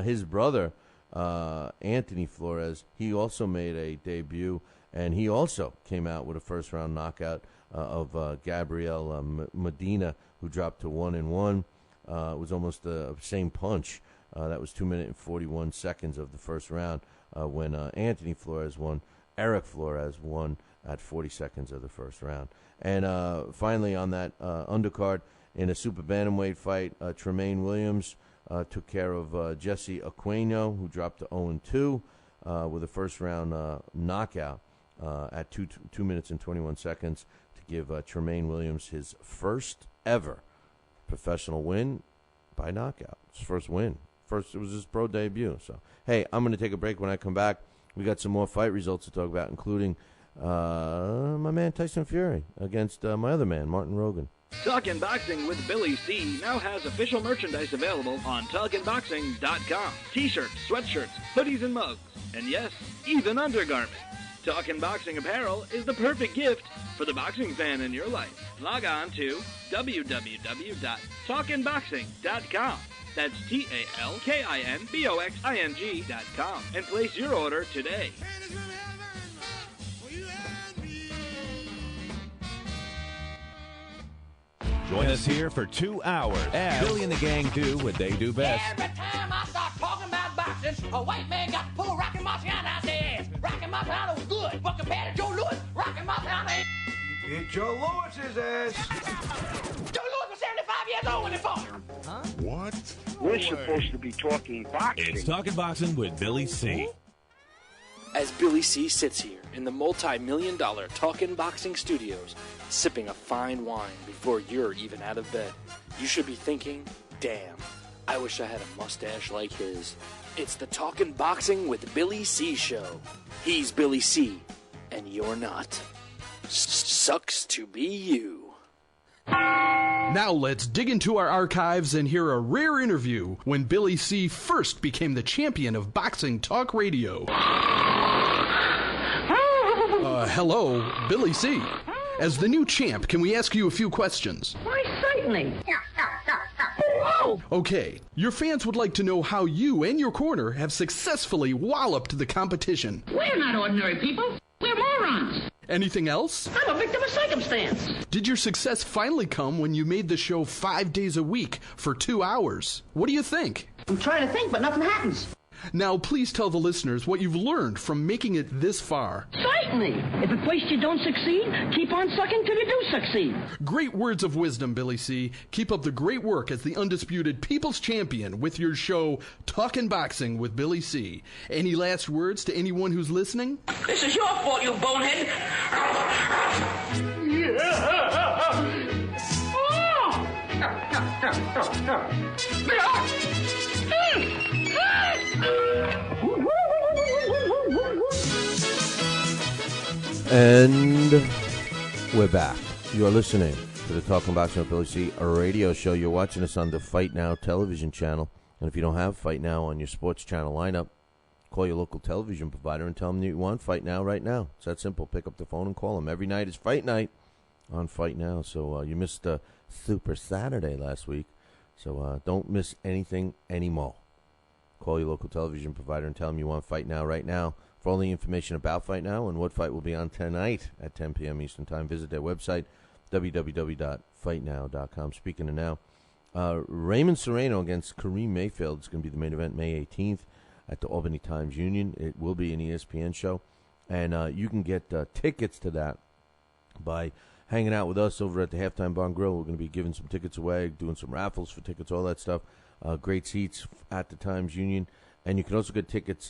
His brother, Anthony Flores, he also made a debut, and he also came out with a first-round knockout of Gabriel Medina, who dropped to 1-1. It was almost the same punch. That was 2 minutes and 41 seconds of the first round when Anthony Flores won. Eric Flores won at 40 seconds of the first round. And finally on that undercard, in a super bantamweight fight, Tremaine Williams took care of Jesse Aquino, who dropped to 0-2 with a first-round knockout at 2 minutes and 21 seconds to give Tremaine Williams his first ever professional win by knockout. His first win. It was his pro debut. So, hey, I'm going to take a break. When I come back, we got some more fight results to talk about, including my man Tyson Fury against my other man, Martin Rogan. Talkin' Boxing with Billy C. now has official merchandise available on TalkinBoxing.com. T-shirts, sweatshirts, hoodies, and mugs. And yes, even undergarments. Talkin' Boxing apparel is the perfect gift for the boxing fan in your life. Log on to www.talkinboxing.com. That's TalkinBoxing.com and place your order today. Join us here for 2 hours as Billy and the gang do what they do best. Every time I start talking about boxing, a white man got to pull Rocky Marciano out their ass. Rocky Marciano was good, but compared to Joe Louis, Rocky Marciano ain't. Beat Joe Louis's ass. Joe Louis was 75 years old when he fought. Huh? What? We're supposed to be talking boxing. It's Talking Boxing with Billy C. As Billy C. sits here in the multi-million-dollar Talkin' Boxing Studios, sipping a fine wine before you're even out of bed, You should be thinking, damn, I wish I had a mustache like his. It's the Talkin' Boxing with Billy C show. He's Billy C, and you're not. Sucks to be you. Now let's dig into our archives and hear a rare interview when Billy C first became the champion of boxing talk radio. Hello, Billy C. As the new champ, can we ask you a few questions? Why, certainly. Okay, your fans would like to know how you and your corner have successfully walloped the competition. We're not ordinary people. We're morons. Anything else? I'm a victim of circumstance. Did your success finally come when you made the show 5 days a week for 2 hours? What do you think? I'm trying to think, but nothing happens. Now, please tell the listeners what you've learned from making it this far. Certainly. If at first you don't succeed, keep on sucking till you do succeed. Great words of wisdom, Billy C. Keep up the great work as the undisputed People's Champion with your show, Talkin' Boxing with Billy C. Any last words to anyone who's listening? This is your fault, you bonehead. And we're back. You're listening to the Talking Boxing with Billy C, a radio show. You're watching us on the Fight Now television channel. And if you don't have Fight Now on your sports channel lineup, call your local television provider and tell them that you want Fight Now right now. It's that simple. Pick up the phone and call them. Every night is Fight Night on Fight Now. So you missed Super Saturday last week. So don't miss anything anymore. Call your local television provider and tell them you want Fight Now right now. For all the information about Fight Now and what fight will be on tonight at 10 p.m. Eastern Time, visit their website, www.fightnow.com. Speaking of now, Raymond Serrano against Kareem Mayfield is going to be the main event May 18th at the Albany Times-Union. It will be an ESPN show, and you can get tickets to that by hanging out with us over at the Halftime Bar and Grill. We're going to be giving some tickets away, doing some raffles for tickets, all that stuff. Great seats at the Times-Union, and you can also get tickets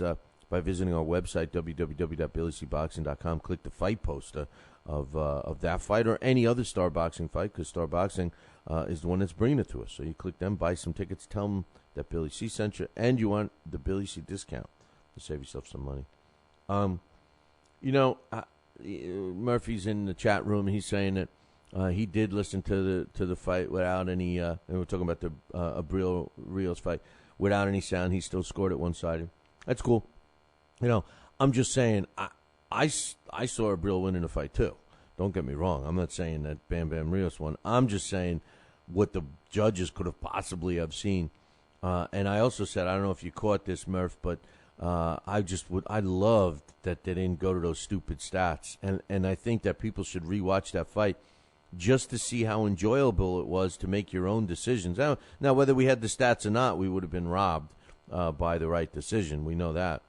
by visiting our website, www.billycboxing.com. Click the fight poster of that fight or any other Star Boxing fight, because Star Boxing is the one that's bringing it to us. So you click them, buy some tickets, tell them that Billy C sent you, and you want the Billy C discount to save yourself some money. Murphy's in the chat room. He's saying that he did listen to the fight without any, and we're talking about the Abril-Rios fight, without any sound. He still scored it one-sided. That's cool. I'm just saying, I saw Abril winning the fight, too. Don't get me wrong. I'm not saying that Bam Bam Rios won. I'm just saying what the judges could have possibly have seen. And I also said, I don't know if you caught this, Murph, but I loved that they didn't go to those stupid stats. And I think that people should rewatch that fight just to see how enjoyable it was to make your own decisions. Now, whether we had the stats or not, we would have been robbed by the right decision. We know that.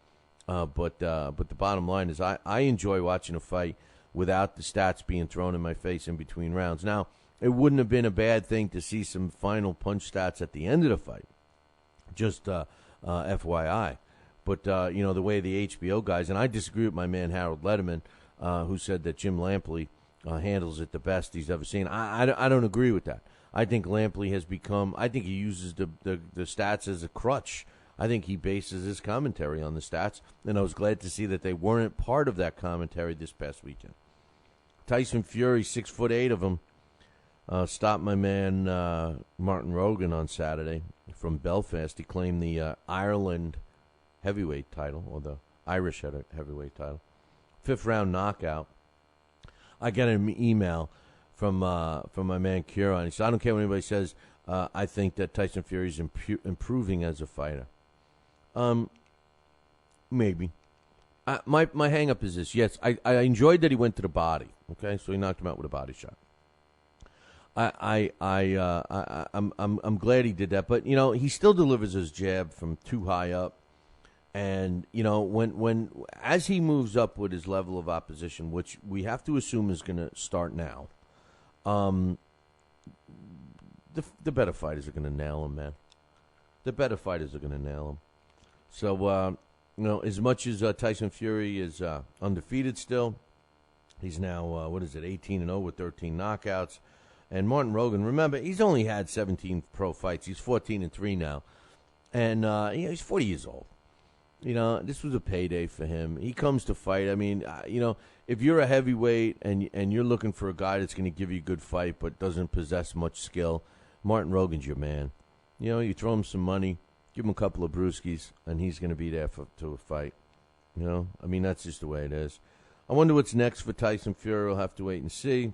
But the bottom line is I enjoy watching a fight without the stats being thrown in my face in between rounds. Now, it wouldn't have been a bad thing to see some final punch stats at the end of the fight, just FYI. But, the way the HBO guys, and I disagree with my man Harold Letterman, who said that Jim Lampley handles it the best he's ever seen. I don't agree with that. I think Lampley has become, I think he uses the stats as a crutch. I think he bases his commentary on the stats, and I was glad to see that they weren't part of that commentary this past weekend. Tyson Fury, 6'8" of him, stopped my man Martin Rogan on Saturday from Belfast. He claimed the Ireland heavyweight title, or the Irish heavyweight title. 5th round knockout. I got an email from my man Kieran. He said, I don't care what anybody says. I think that Tyson Fury is improving as a fighter. Maybe. My hang-up is this. Yes, I enjoyed that he went to the body. Okay, so he knocked him out with a body shot. I'm glad he did that, but he still delivers his jab from too high up, and when as he moves up with his level of opposition, which we have to assume is going to start now, the better fighters are going to nail him, man. The better fighters are going to nail him. So, as much as Tyson Fury is undefeated still, he's now, 18-0 with 13 knockouts. And Martin Rogan, remember, he's only had 17 pro fights. He's 14-3 now. And, he's 40 years old. This was a payday for him. He comes to fight. I mean, if you're a heavyweight and you're looking for a guy that's going to give you a good fight but doesn't possess much skill, Martin Rogan's your man. You throw him some money, give him a couple of brewskis, and he's going to be there to a fight. I mean, that's just the way it is. I wonder what's next for Tyson Fury. We'll have to wait and see.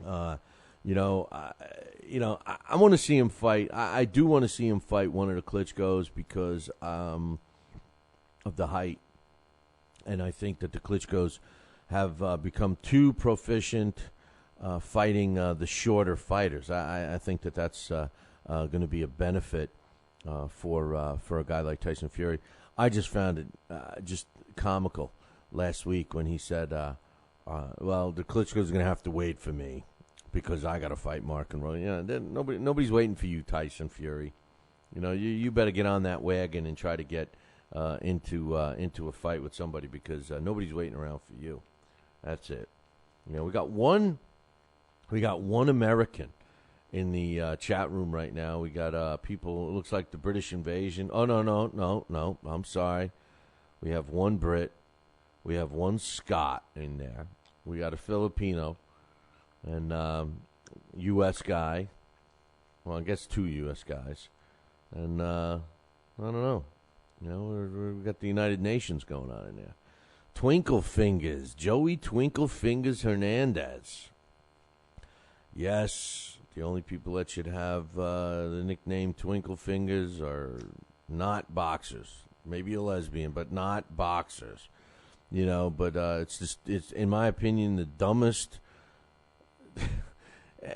I want to see him fight. I do want to see him fight one of the Klitschko's because of the height. And I think that the Klitschko's have become too proficient fighting the shorter fighters. I think that's going to be a benefit for a guy like Tyson Fury. I just found it just comical last week when he said, well, the Klitschko's going to have to wait for me because I got to fight Mark and Rogan. Nobody's waiting for you, Tyson Fury. You better get on that wagon and try to get into a fight with somebody because nobody's waiting around for you. That's it. We got one American in the chat room right now. We got people. It looks like the British invasion. Oh no! I'm sorry. We have one Brit. We have one Scot in there. We got a Filipino and U.S. guy. Well, I guess 2 U.S. guys. And I don't know. We've got the United Nations going on in there. Twinkle Fingers, Joey Twinkle Fingers Hernandez. Yes, the only people that should have the nickname Twinkle Fingers are not boxers. Maybe a lesbian, but not boxers. But it's in my opinion, the dumbest.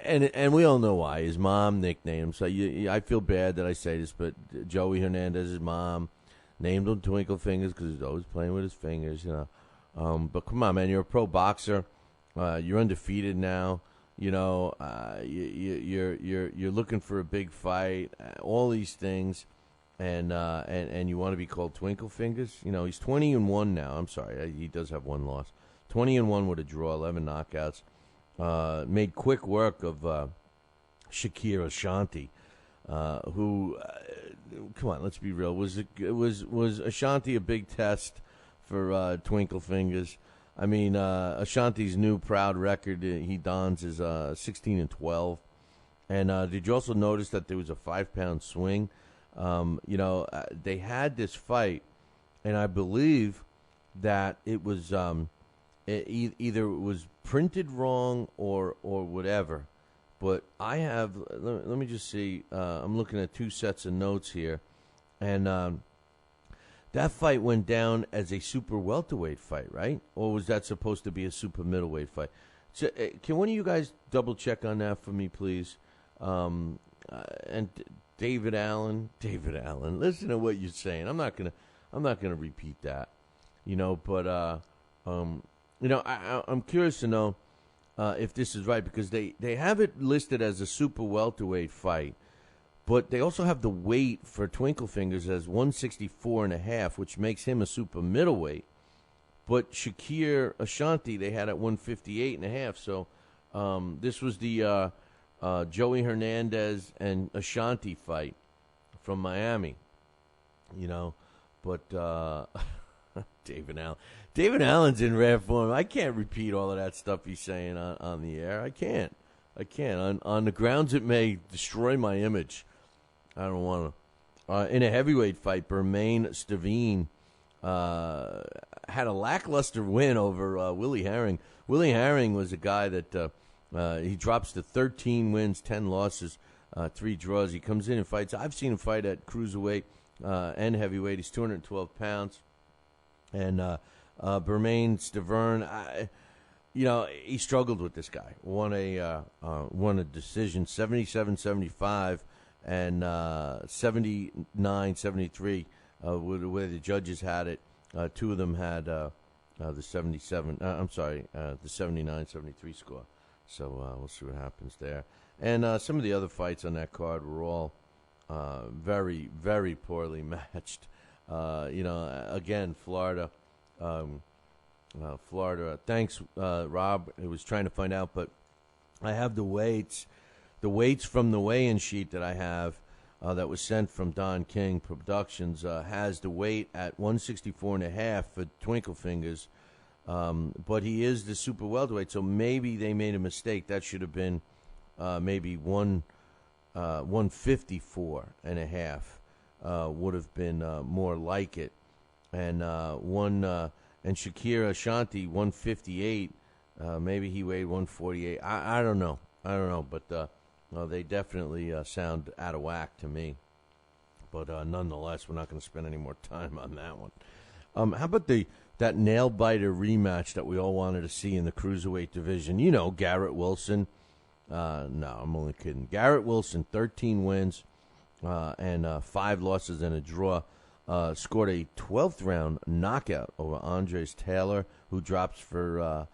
and we all know why. His mom nicknamed him. So I feel bad that I say this, but Joey Hernandez's mom named him Twinkle Fingers because he's always playing with his fingers, But come on, man, you're a pro boxer. You're undefeated now. You're looking for a big fight. All these things, and you want to be called Twinkle Fingers. He's 20-1 now. I'm sorry, he does have one loss. 20-1 with a draw, 11 knockouts. Made quick work of Shakir Ashanti, who. Come on, let's be real. Was Ashanti a big test for Twinkle Fingers? I mean, Ashanti's new proud record he dons is 16-12. And did you also notice that there was a 5-pound swing? They had this fight, and I believe that it was either it was printed wrong or whatever. But I have, let me just see, I'm looking at 2 sets of notes here, and that fight went down as a super welterweight fight, right? Or was that supposed to be a super middleweight fight? So, can one of you guys double check on that for me, please? And David Allen, listen to what you're saying. I'm not gonna repeat that, But I'm curious to know. If this is right, because they have it listed as a super welterweight fight, but they also have the weight for Twinkle Fingers as 164.5, which makes him a super middleweight. But Shakir Ashanti they had at 158.5. So this was the Joey Hernandez and Ashanti fight from Miami. But David Allen. David Allen's in rare form. I can't repeat all of that stuff he's saying on the air. I can't. On the grounds it may destroy my image. I don't want to. In a heavyweight fight, Bermain Stavine had a lackluster win over Willie Herring. Willie Herring was a guy that he drops to 13 wins, 10 losses, 3 draws. He comes in and fights. I've seen him fight at cruiserweight and heavyweight. He's 212 pounds. And Bermain Staverne, he struggled with this guy. Won a decision, 77-75 and 79-73, where the judges had it. 2 of them had the 79-73 score. So we'll see what happens there. And some of the other fights on that card were all very, very poorly matched. Again, Florida. Florida. Thanks, Rob. I was trying to find out, but I have the weights from the weigh-in sheet that I have that was sent from Don King Productions has the weight at 164.5 for Twinkle Fingers, but he is the super welterweight, so maybe they made a mistake. That should have been maybe 154.5 would have been more like it, and and Shakira Ashanti 158. Maybe he weighed 148. I don't know. But they definitely sound out of whack to me. But nonetheless, we're not going to spend any more time on that one. How about that nail-biter rematch that we all wanted to see in the cruiserweight division? You know, Garrett Wilson. No, I'm only kidding. Garrett Wilson, 13 wins and 5 losses and a draw. Scored a 12th round knockout over Andres Taylor, who dropped a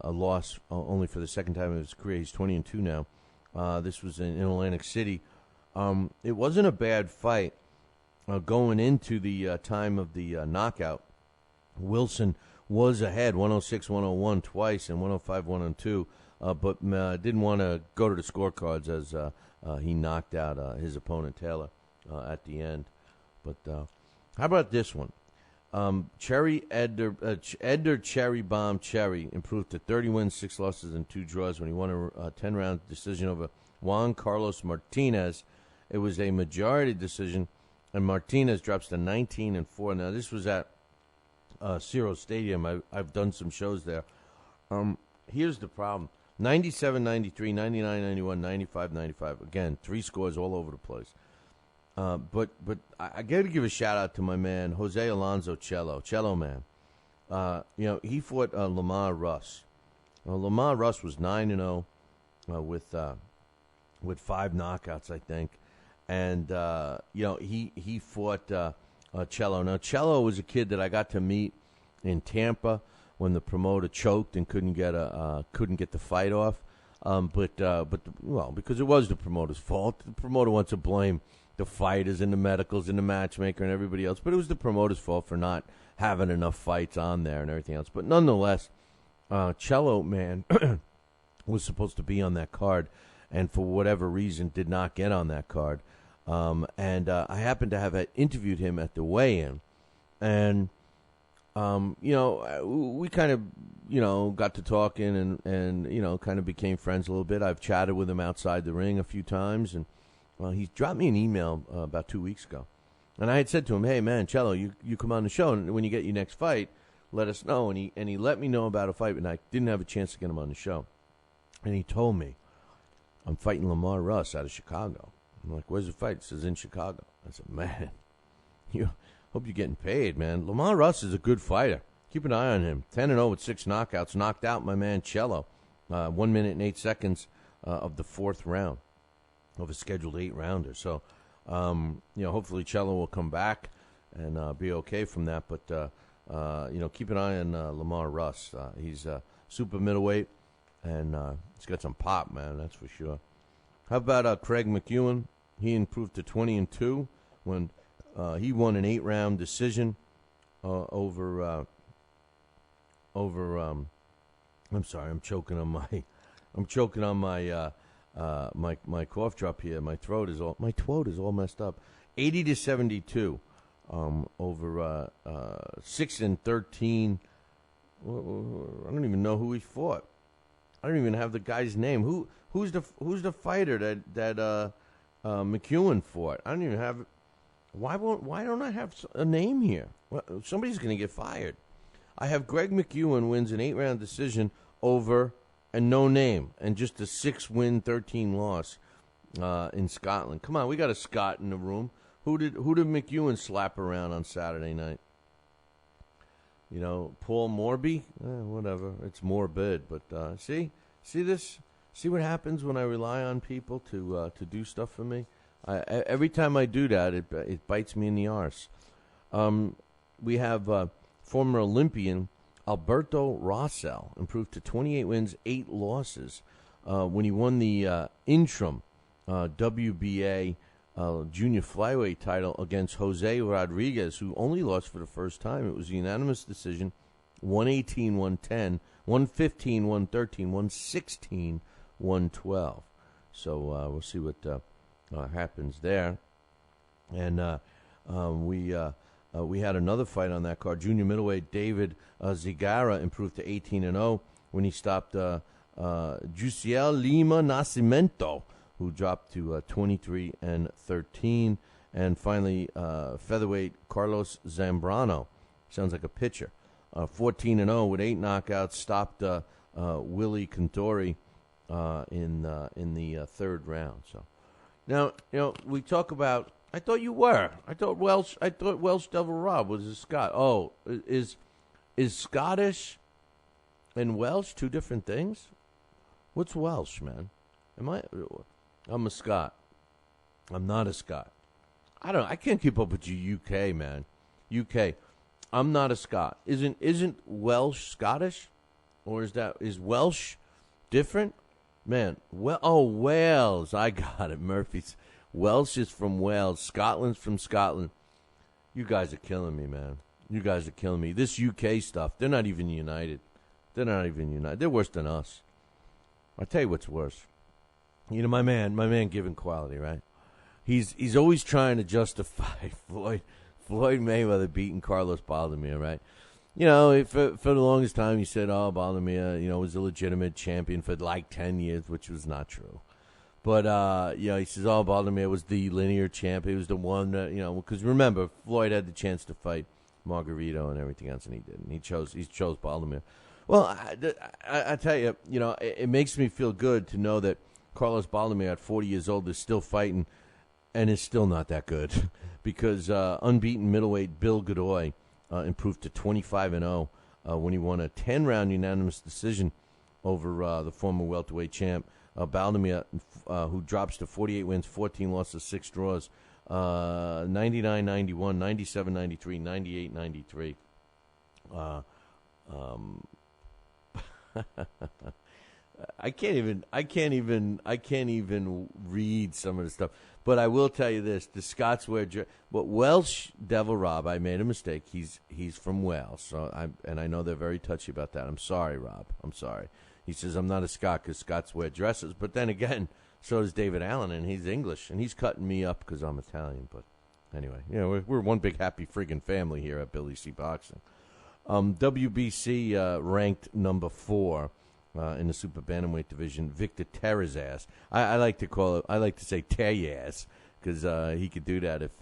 loss only for the second time in his career. He's 20-2 now. This was in Atlantic City. It wasn't a bad fight going into the time of the knockout. Wilson was ahead 106-101 twice and 105-102, but didn't want to go to the scorecards as he knocked out his opponent Taylor at the end. But how about this one? Cherry Edder Cherry Bomb Cherry improved to 30 wins, 6 losses, and 2 draws when he won a 10-round decision over Juan Carlos Martinez. It was a majority decision, and Martinez drops to 19-4. Now, this was at Ciro Stadium. I've done some shows there. Here's the problem. 97-93, 99-91, 95-95. Again, 3 scores all over the place. But I got to give a shout-out to my man, Jose Alonso Cello Man. He fought Lamar Russ. Lamar Russ was 9-0 with 5 knockouts, I think. And, he fought Cello. Now, Cello was a kid that I got to meet in Tampa when the promoter choked and couldn't get the fight off. Because it was the promoter's fault. The promoter wants to blame the fighters and the medicals and the matchmaker and everybody else, but it was the promoter's fault for not having enough fights on there and everything else. But nonetheless, Cello Man was supposed to be on that card, and for whatever reason did not get on that card. And I happened to have interviewed him at the weigh-in, and we kind of got to talking and kind of became friends a little bit. I've chatted with him outside the ring a few times, and he dropped me an email about 2 weeks ago. And I had said to him, hey, man, Cello, you come on the show, and when you get your next fight, let us know. And he let me know about a fight, and I didn't have a chance to get him on the show. And he told me, I'm fighting Lamar Russ out of Chicago. I'm like, where's the fight? He says, in Chicago. I said, man, hope you're getting paid, man. Lamar Russ is a good fighter. Keep an eye on him. 10-0 with 6 knockouts. Knocked out my man Cello. 1 minute and 8 seconds of the 4th round of a scheduled 8-rounder. So, hopefully Cello will come back and be okay from that. But, keep an eye on Lamar Russ. He's super middleweight, and he's got some pop, man, that's for sure. How about Craig McEwen? He improved to 20-2 when he won an 8-round decision over. I'm sorry, I'm choking on my my cough drop here. My throat is all messed up. 80-72 over 6-13. I don't even know who he fought. I don't even have the guy's name. Who's the fighter that McEwen fought? I don't even have. Why don't I have a name here? Well, somebody's going to get fired. I have Greg McEwen wins an 8-round decision over and no name and just a 6-win, 13-loss in Scotland. Come on, we got a Scot in the room. Who did McEwen slap around on Saturday night? Paul Morby? Whatever. It's morbid, but see this? See what happens when I rely on people to do stuff for me? Every time I do that, it bites me in the arse. We have former Olympian Alberto Rossell improved to 28 wins, 8 losses when he won the interim WBA junior flyweight title against Jose Rodriguez, who only lost for the first time. It was a unanimous decision 118, 110, 115, 113, 116, 112. So we'll see what happens there. And we had another fight on that card. Junior middleweight David Zigara improved to 18-0 when he stopped Jussiel Lima Nascimento, who dropped to 23-13. And finally, featherweight Carlos Zambrano, sounds like a pitcher, 14-0 with 8 knockouts, stopped Willie Contori in the third round. So now, we talk about. I thought you were. I thought Welsh Devil Rob was a Scot. Oh, is Scottish and Welsh two different things? What's Welsh, man? I'm a Scot. I'm not a Scot. I can't keep up with you, UK, man. UK. I'm not a Scot. Isn't Welsh Scottish? Or is Welsh different? Man, Wales. I got it. Murphy's. Welsh is from Wales. Scotland's from Scotland. You guys are killing me, man. You guys are killing me. This UK stuff, they're not even united. They're worse than us. I'll tell you what's worse. My man Given Quality, right? He's always trying to justify Floyd Mayweather beating Carlos Baldomir, right? For the longest time he said, Baldomir, was a legitimate champion for like 10 years, which was not true. But, he says, Baldomir was the linear champ. He was the one that, because remember, Floyd had the chance to fight Margarito and everything else, and he didn't. He chose Baldomir. Well, I tell you, it makes me feel good to know that Carlos Baldomir at 40 years old is still fighting and is still not that good because unbeaten middleweight Bill Godoy improved to 25-0 when he won a 10-round unanimous decision over the former welterweight champ. Baldomir, who drops to 48 wins, 14 losses, 6 draws, 99-91, 97-93, 98-93. I can't even read some of the stuff. But I will tell you this: the Scots wear. But Welsh Devil Rob, I made a mistake. He's from Wales, so I know they're very touchy about that. I'm sorry, Rob. I'm sorry. He says, I'm not a Scot because Scots wear dresses. But then again, so does David Allen, and he's English. And he's cutting me up because I'm Italian. But anyway, we're one big happy friggin' family here at Billy C. Boxing. WBC ranked number 4 in the super bantamweight division. Victor Terrazas. I like to say Terrazas because he could do that if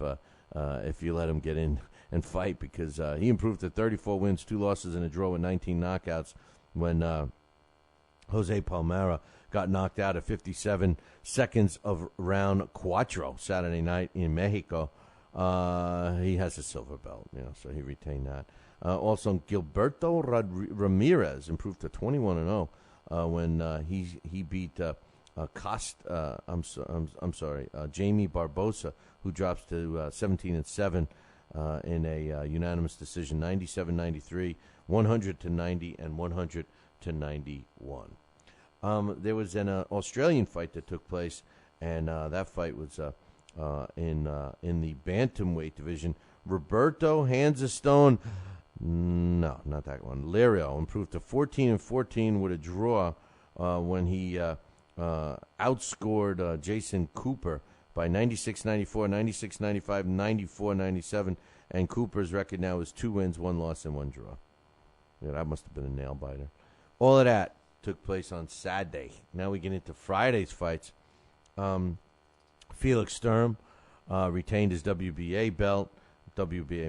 you let him get in and fight because he improved to 34 wins, 2 losses, and a draw with 19 knockouts when Jose Palmera got knocked out at 57 seconds of round cuatro Saturday night in Mexico. He has a silver belt, so he retained that. Also, Gilberto Ramirez improved to 21-0 when he beat Jamie Barbosa, who drops to 17-7 in a unanimous decision, 97-93, 100-90, and 100-91. There was an Australian fight that took place, and that fight was in the bantamweight division. Roberto Hands of Stone, no, not that one. Lirio improved to 14-14 with a draw when he outscored Jason Cooper by 96-94, 96-95, 94-97, and Cooper's record now is 2 wins, 1 loss, and 1 draw. Yeah, that must have been a nail biter. All of that took place on Saturday. Now we get into Friday's fights. Felix Sturm retained his WBA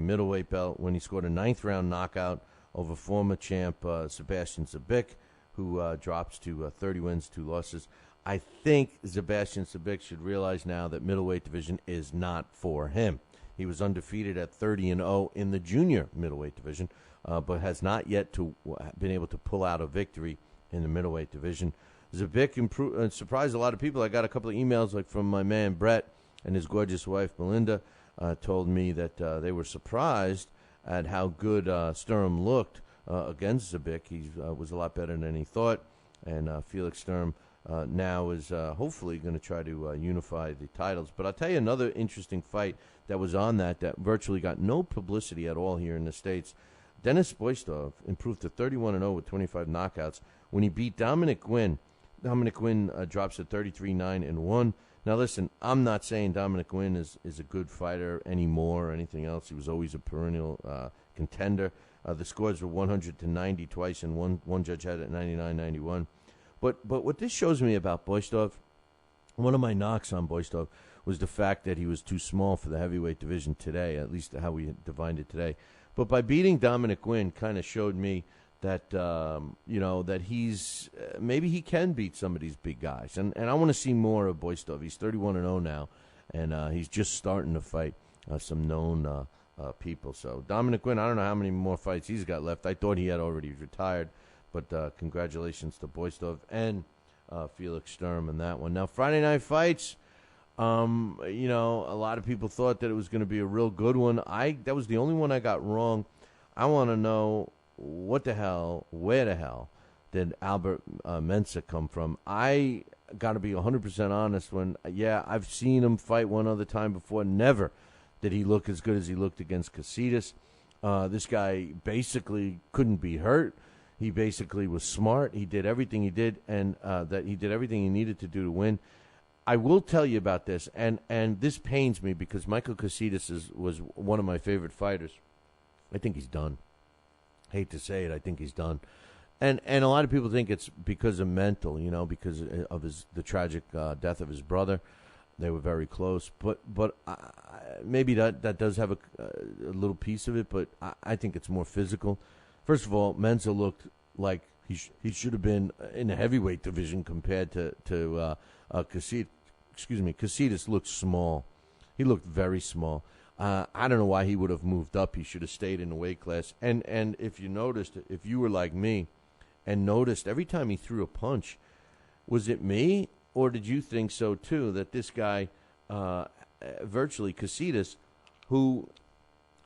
middleweight belt, when he scored a 9th-round knockout over former champ Sebastian Zabik, who drops to 30 wins, 2 losses. I think Sebastian Zabik should realize now that middleweight division is not for him. He was undefeated at 30-0 in the junior middleweight division, but has not yet been able to pull out a victory in the middleweight division. Zabik surprised a lot of people. I got a couple of emails from my man Brett and his gorgeous wife Melinda. Told me that they were surprised at how good Sturm looked against Zabik. He was a lot better than he thought, and Felix Sturm now is hopefully going to try to unify the titles. But I'll tell you another interesting fight that was on that virtually got no publicity at all here in the States. Denis Boistov improved to 31-0 with 25 knockouts when he beat Dominic Gwynn. Dominic Gwynn drops at 33-9-1. Now, listen, I'm not saying Dominic Gwynn is a good fighter anymore or anything else. He was always a perennial contender. The scores were 100-90 twice, and one judge had it 99-91. But what this shows me about Boistov, one of my knocks on Boistov was the fact that he was too small for the heavyweight division today, at least how we defined it today. But by beating Dominic Gwynn kind of showed me that, that he's maybe he can beat some of these big guys. And I want to see more of Boistov. He's 31-0 now, and he's just starting to fight some known people. So Dominic Gwynn, I don't know how many more fights he's got left. I thought he had already retired. But congratulations to Boistov and Felix Sturm in that one. Now, Friday Night Fights, a lot of people thought that it was going to be a real good one. That was the only one I got wrong. I want to know where the hell did Albert Mensah come from? I got to be 100% honest I've seen him fight one other time before. Never did he look as good as he looked against Casitas. This guy basically couldn't be hurt. He basically was smart. He did everything he did, and that he did everything he needed to do to win. I will tell you about this, and this pains me because Michael Casitas was one of my favorite fighters. I think he's done. Hate to say it, I think he's done. And a lot of people think it's because of mental, because of the tragic death of his brother. They were very close, but maybe that does have a little piece of it, but I think it's more physical. First of all, Mensah looked like he should have been in the heavyweight division compared to Casitas. Excuse me, Casitas looked small. He looked very small. I don't know why he would have moved up. He should have stayed in the weight class. And if you noticed, if you were like me and noticed every time he threw a punch, was it me or did you think so too, that this guy, virtually Casitas, who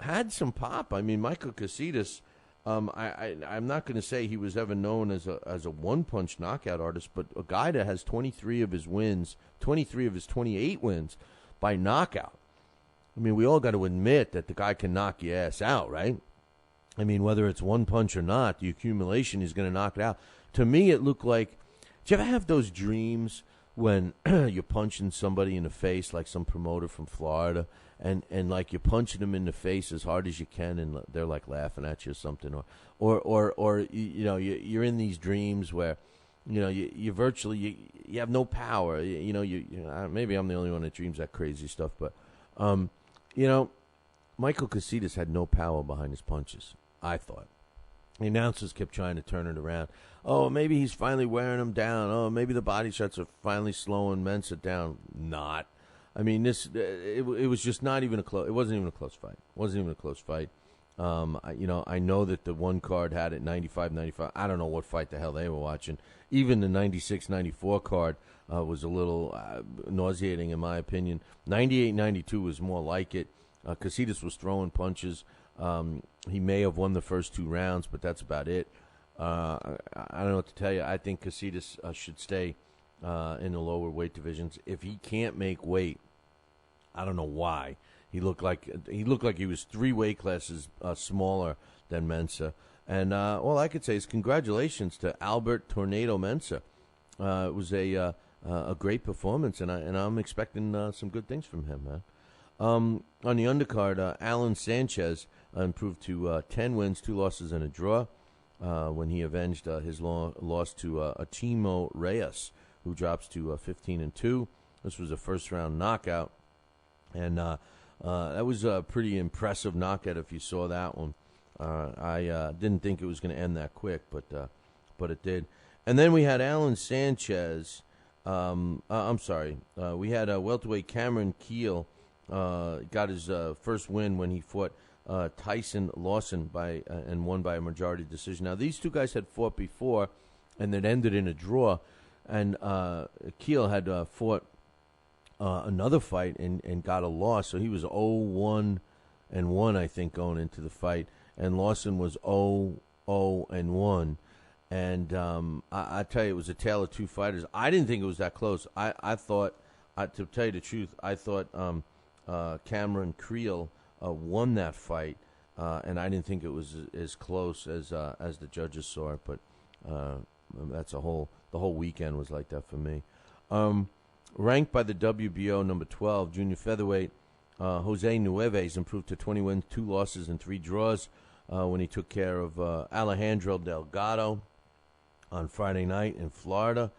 had some pop? I mean, Michael Casitas, I'm not going to say he was ever known as a one-punch knockout artist, but a guy that has 23 of his 28 wins by knockout. I mean, we all got to admit that the guy can knock your ass out, right? I mean, whether it's one punch or not, the accumulation is going to knock it out. To me, it looked like, do you ever have those dreams when you're punching somebody in the face, like some promoter from Florida, and like you're punching them in the face as hard as you can, and they're like laughing at you or something, or you're in these dreams where, you virtually you have no power. Maybe I'm the only one that dreams that crazy stuff, but Michael Casitas had no power behind his punches, I thought. The announcers kept trying to turn it around. Oh, maybe he's finally wearing him down. Oh, maybe the body shots are finally slowing Mensah down. Not. I mean, it was just not even a close. It wasn't even a close fight. I know that the one card had it 95-95. I don't know what fight the hell they were watching. Even the 96-94 card was a little nauseating in my opinion. 98-92 was more like it. Casitas was throwing punches. He may have won the first 2 rounds, but that's about it. I don't know what to tell you. I think Casitas should stay in the lower weight divisions. If he can't make weight, I don't know why. He looked like he was 3 weight classes smaller than Mensah. And all I could say is congratulations to Albert Tornado Mensah. It was a great performance, and I'm expecting some good things from him, man. On the undercard, Alan Sanchez improved to 10 wins, 2 losses, and a draw when he avenged his loss to Abril-Rios, who drops to 15-2. This was a first-round knockout, and that was a pretty impressive knockout if you saw that one. I didn't think it was going to end that quick, but it did. And then we had Alan Sanchez. We had welterweight Cameron Keel got his first win when he fought Tyson Lawson and won by a majority decision. Now, these two guys had fought before, and it ended in a draw. And Keel had fought another fight and got a loss, so he was 0-1-1, I think, going into the fight. And Lawson was 0-0-1. And I tell you, it was a tale of two fighters. I didn't think it was that close. I thought, to tell you the truth, I thought Cameron Creel won that fight. and I didn't think it was as close as the judges saw it. But the whole weekend was like that for me. Ranked by the WBO number 12, junior featherweight, Jose Nueves improved to 20 wins, 2 losses, and 3 draws when he took care of Alejandro Delgado on Friday night in Florida.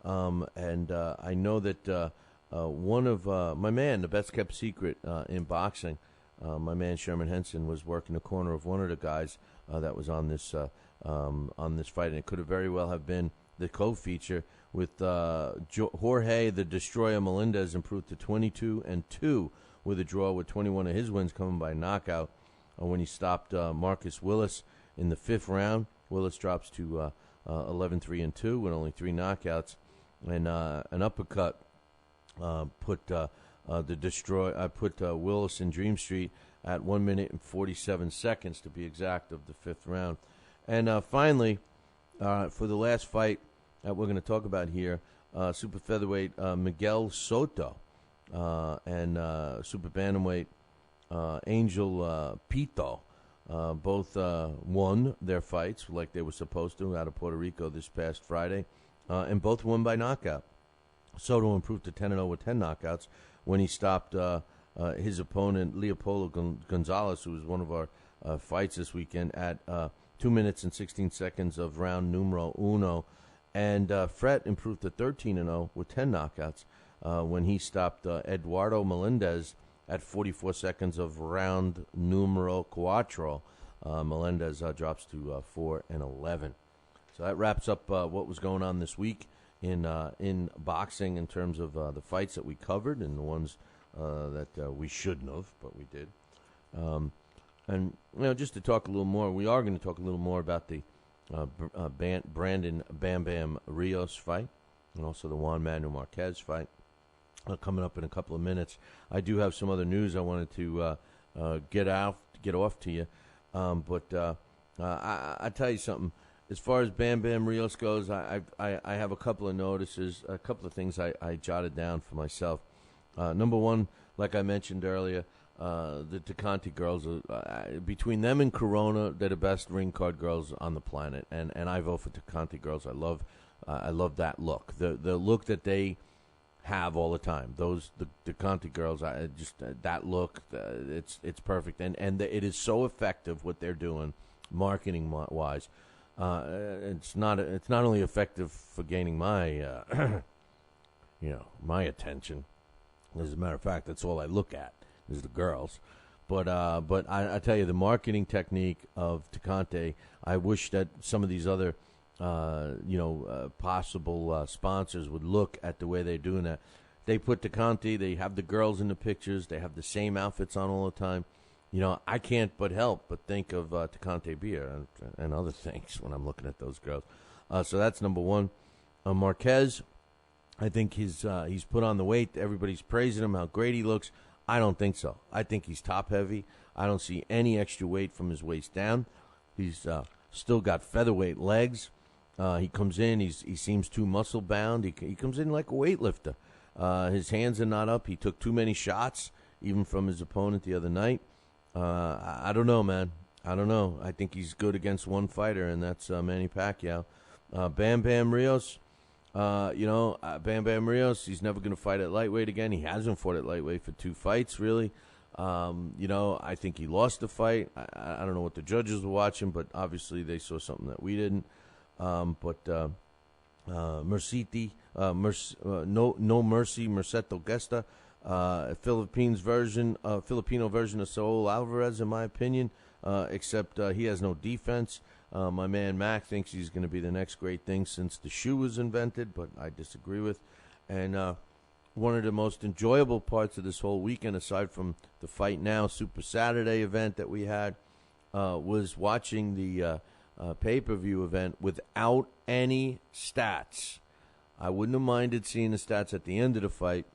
And I know that one of my man, the best kept secret in boxing, my man Sherman Henson, was working the corner of one of the guys that was on this fight, and it could have very well have been the co-feature with Jorge the Destroyer Melendez improved to 22-2 with a draw, with 21 of his wins coming by knockout when he stopped Marcus Willis in the 5th round. Willis drops to 11-3-2 with only 3 knockouts, and an uppercut put Willis in Dream Street at 1 minute and 47 seconds to be exact of the 5th round. And finally, for the last fight that we're going to talk about here, super featherweight Miguel Soto and super bantamweight Angel Pito both won their fights like they were supposed to out of Puerto Rico this past Friday, and both won by knockout. Soto improved to 10-0 with 10 knockouts when he stopped his opponent Leopoldo Gonzalez, who was one of our fights this weekend, at 2 minutes and 16 seconds of round numero uno. And Fred improved to 13-0 with 10 knockouts when he stopped Eduardo Melendez at 44 seconds of round numero cuatro. Melendez drops to 4-11. So that wraps up what was going on this week in boxing in terms of the fights that we covered and the ones that we shouldn't have, but we did. And just to talk a little more, we are going to talk a little more about the Brandon Bam Bam Rios fight, and also the Juan Manuel Marquez fight coming up in a couple of minutes. I do have some other news I wanted to get off to you, but I tell you something. As far as Bam Bam Rios goes, I have a couple of notices, a couple of things I jotted down for myself. Number one, like I mentioned earlier, the Tecante girls, between them and Corona, they're the best ring card girls on the planet, and I vote for Tecante girls. I love that look, the look that they have all the time. The Tecante girls, that look, it's perfect, and it is so effective what they're doing, marketing wise. It's not only effective for gaining my my attention. As a matter of fact, that's all I look at is the girls. But I tell you, the marketing technique of Tecante, I wish that some of these other possible sponsors would look at the way they're doing that. They put Tecante, they have the girls in the pictures, they have the same outfits on all the time. I can't but help but think of Tecante beer and other things when I'm looking at those girls. So that's number one. Marquez, I think he's put on the weight. Everybody's praising him, how great he looks. I don't think so. I think he's top heavy. I don't see any extra weight from his waist down. He's still got featherweight legs. He comes in, he seems too muscle bound. He comes in like a weightlifter. His hands are not up. He took too many shots, even from his opponent the other night. I don't know, man. I don't know. I think he's good against one fighter, and that's Manny Pacquiao. Bam Bam Rios, Bam Bam Rios, he's never going to fight at lightweight again. He hasn't fought at lightweight for 2 fights, really. I think he lost the fight. I don't know what the judges were watching, but obviously they saw something that we didn't. No Mercy, Merceto Gesta, Filipino version of Saul Alvarez, in my opinion, except he has no defense. My man Mac thinks he's going to be the next great thing since the shoe was invented, but I disagree with. And one of the most enjoyable parts of this whole weekend, aside from the Fight Now Super Saturday event that we had, was watching the pay-per-view event without any stats. I wouldn't have minded seeing the stats at the end of the fight,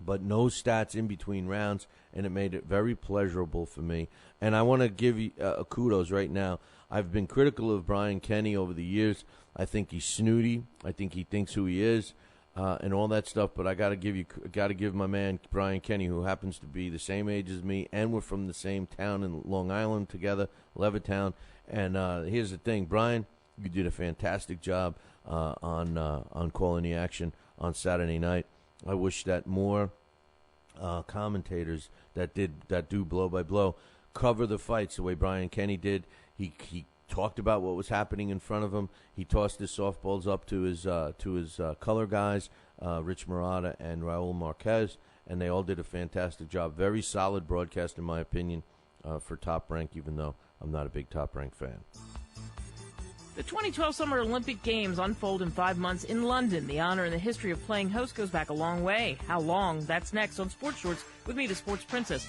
but no stats in between rounds, and it made it very pleasurable for me. And I want to give you kudos right now. I've been critical of Brian Kenny over the years. I think he's snooty. I think he thinks who he is. and all that stuff. But I got to give my man Brian Kenny, who happens to be the same age as me, and we're from the same town in Long Island together, Levittown. And here's the thing, Brian, you did a fantastic job on calling the action on Saturday night. I wish that more commentators that do blow by blow cover the fights the way Brian Kenny did. He talked about what was happening in front of him. He tossed his softballs up to his color guys, Rich Murata and Raul Marquez, and they all did a fantastic job. Very solid broadcast, in my opinion, for Top Rank, even though I'm not a big Top Rank fan. The 2012 Summer Olympic Games unfold in 5 months in London. The honor and the history of playing host goes back a long way. How long? That's next on Sports Shorts with me, the Sports Princess.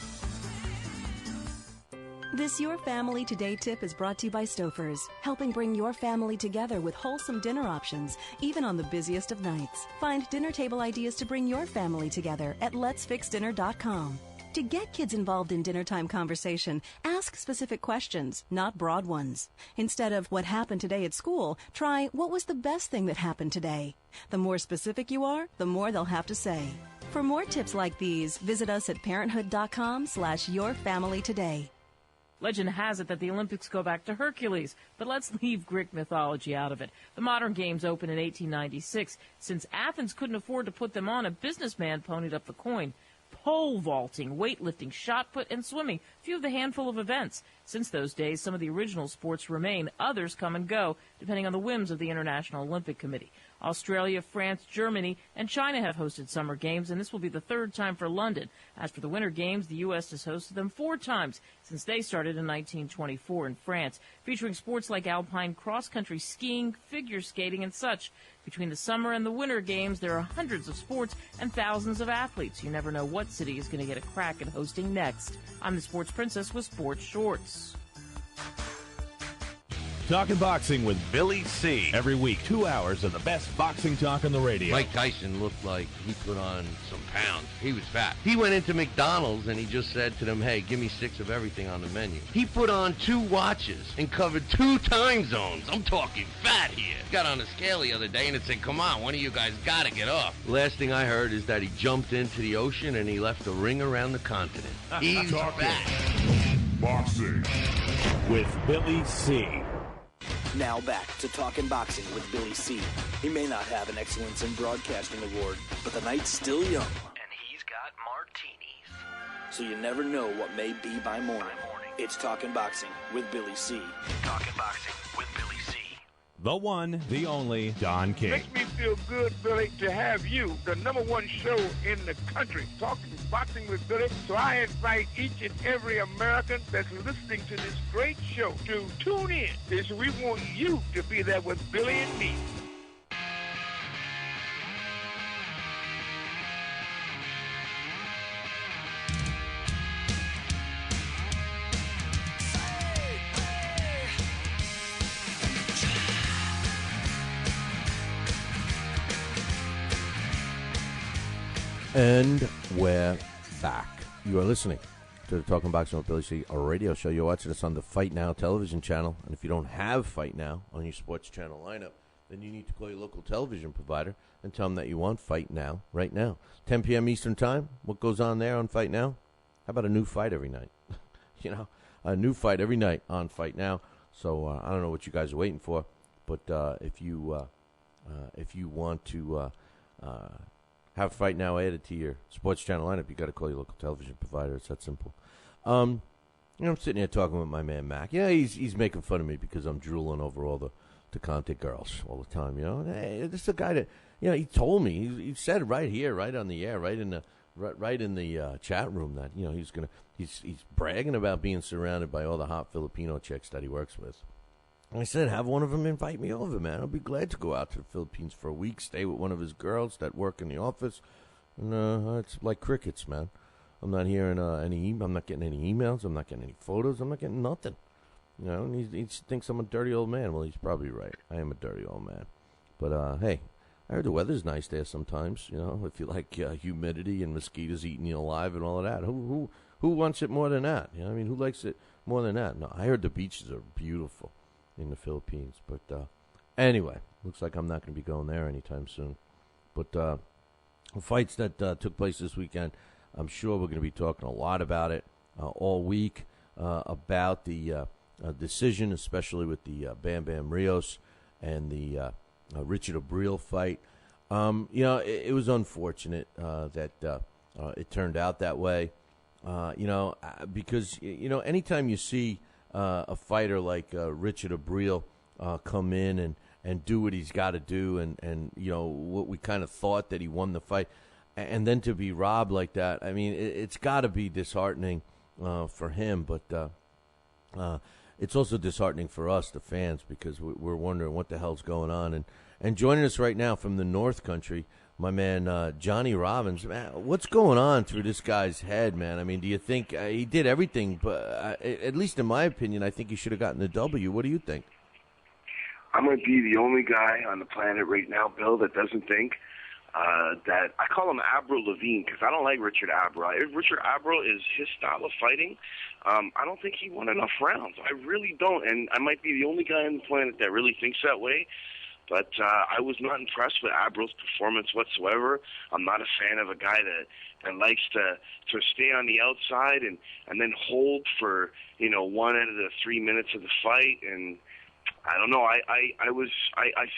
This Your Family Today tip is brought to you by Stouffer's, helping bring your family together with wholesome dinner options, even on the busiest of nights. Find dinner table ideas to bring your family together at letsfixdinner.com. To get kids involved in dinnertime conversation, ask specific questions, not broad ones. Instead of what happened today at school, try what was the best thing that happened today. The more specific you are, the more they'll have to say. For more tips like these, visit us at parenthood.com/yourfamilytoday. Legend has it that the Olympics go back to Hercules, but let's leave Greek mythology out of it. The modern games opened in 1896. Since Athens couldn't afford to put them on, a businessman ponied up the coin. Pole vaulting, weightlifting, shot put, and swimming, few of the handful of events. Since those days, some of the original sports remain. Others come and go, depending on the whims of the International Olympic Committee. Australia, France, Germany, and China have hosted summer games, and this will be the third time for London. As for the winter games, the U.S. has hosted them 4 times since they started in 1924 in France, featuring sports like alpine cross-country skiing, figure skating, and such. Between the summer and the winter games, there are hundreds of sports and thousands of athletes. You never know what city is going to get a crack at hosting next. I'm the Sports Princess with Sports Shorts. Talking Boxing with Billy C. Every week, 2 hours of the best boxing talk on the radio. Mike Tyson looked like he put on some pounds. He was fat. He went into McDonald's and he just said to them, hey, give me 6 of everything on the menu. He put on 2 watches and covered 2 time zones. I'm talking fat here. Got on a scale the other day and it said, come on, one of you guys got to get off. Last thing I heard is that he jumped into the ocean and he left a ring around the continent. He's fat. Boxing with Billy C. Now back to Talkin' Boxing with Billy C. He may not have an Excellence in Broadcasting award, but the night's still young. And he's got martinis. So you never know what may be by morning. It's Talkin' Boxing with Billy C. Talkin' Boxing with Billy C. The one, the only, Don King. Makes me feel good, Billy, to have you, the #1 show in the country, Talking Boxing with Billy. So I invite each and every American that's listening to this great show to tune in, because we want you to be there with Billy and me. And we're back. You are listening to the Talking Boxing with Billy C, a radio show. You're watching us on the Fight Now television channel. And if you don't have Fight Now on your sports channel lineup, then you need to call your local television provider and tell them that you want Fight Now right now. 10 p.m. Eastern Time. What goes on there on Fight Now? How about a new fight every night? You know, a new fight every night on Fight Now. So I don't know what you guys are waiting for, but if you want to have Fight Now added to your sports channel lineup, you got to call your local television provider. It's that simple. I'm sitting here talking with my man Mac. Yeah, he's making fun of me because I'm drooling over all the Conte girls all the time. You know, hey, this is a guy that, you know, he told me, he said right here, right on the air, right in the chat room that, you know, he's bragging about being surrounded by all the hot Filipino chicks that he works with. And I said, have one of them invite me over, man. I'll be glad to go out to the Philippines for a week, stay with one of his girls that work in the office. And it's like crickets, man. I'm not hearing I'm not getting any emails. I'm not getting any photos. I'm not getting nothing. You know, and he thinks I'm a dirty old man. Well, he's probably right. I am a dirty old man. But, hey, I heard the weather's nice there sometimes. You know, if you like humidity and mosquitoes eating you alive and all of that. Who wants it more than that? You know, I mean, who likes it more than that? No, I heard the beaches are beautiful in the Philippines. But anyway, looks like I'm not going to be going there anytime soon. But fights that took place this weekend, I'm sure we're going to be talking a lot about it all week, about the decision, especially with the Abril-Rios and the Richard Abril fight. It was unfortunate that it turned out that way, because, anytime you see a fighter like Richard Abril come in and do what he's got to do, and what we kind of thought that he won the fight, and then to be robbed like that, I mean, it's got to be disheartening for him, but it's also disheartening for us, the fans, because we're wondering what the hell's going on. And joining us right now from the North Country, my man Johnny Robbins. Man, what's going on through this guy's head, man? I mean, do you think he did everything, but at least in my opinion, I think he should have gotten the W. What do you think? I'm going to be the only guy on the planet right now, Bill, that doesn't think that I call him Abril-Levine, because I don't like Richard Abril. If Richard Abril is his style of fighting, I don't think he won enough rounds. I really don't, and I might be the only guy on the planet that really thinks that way. But I was not impressed with Abril's performance whatsoever. I'm not a fan of a guy that likes to stay on the outside and then hold for 1 out of the 3 minutes of the fight. And I don't know. I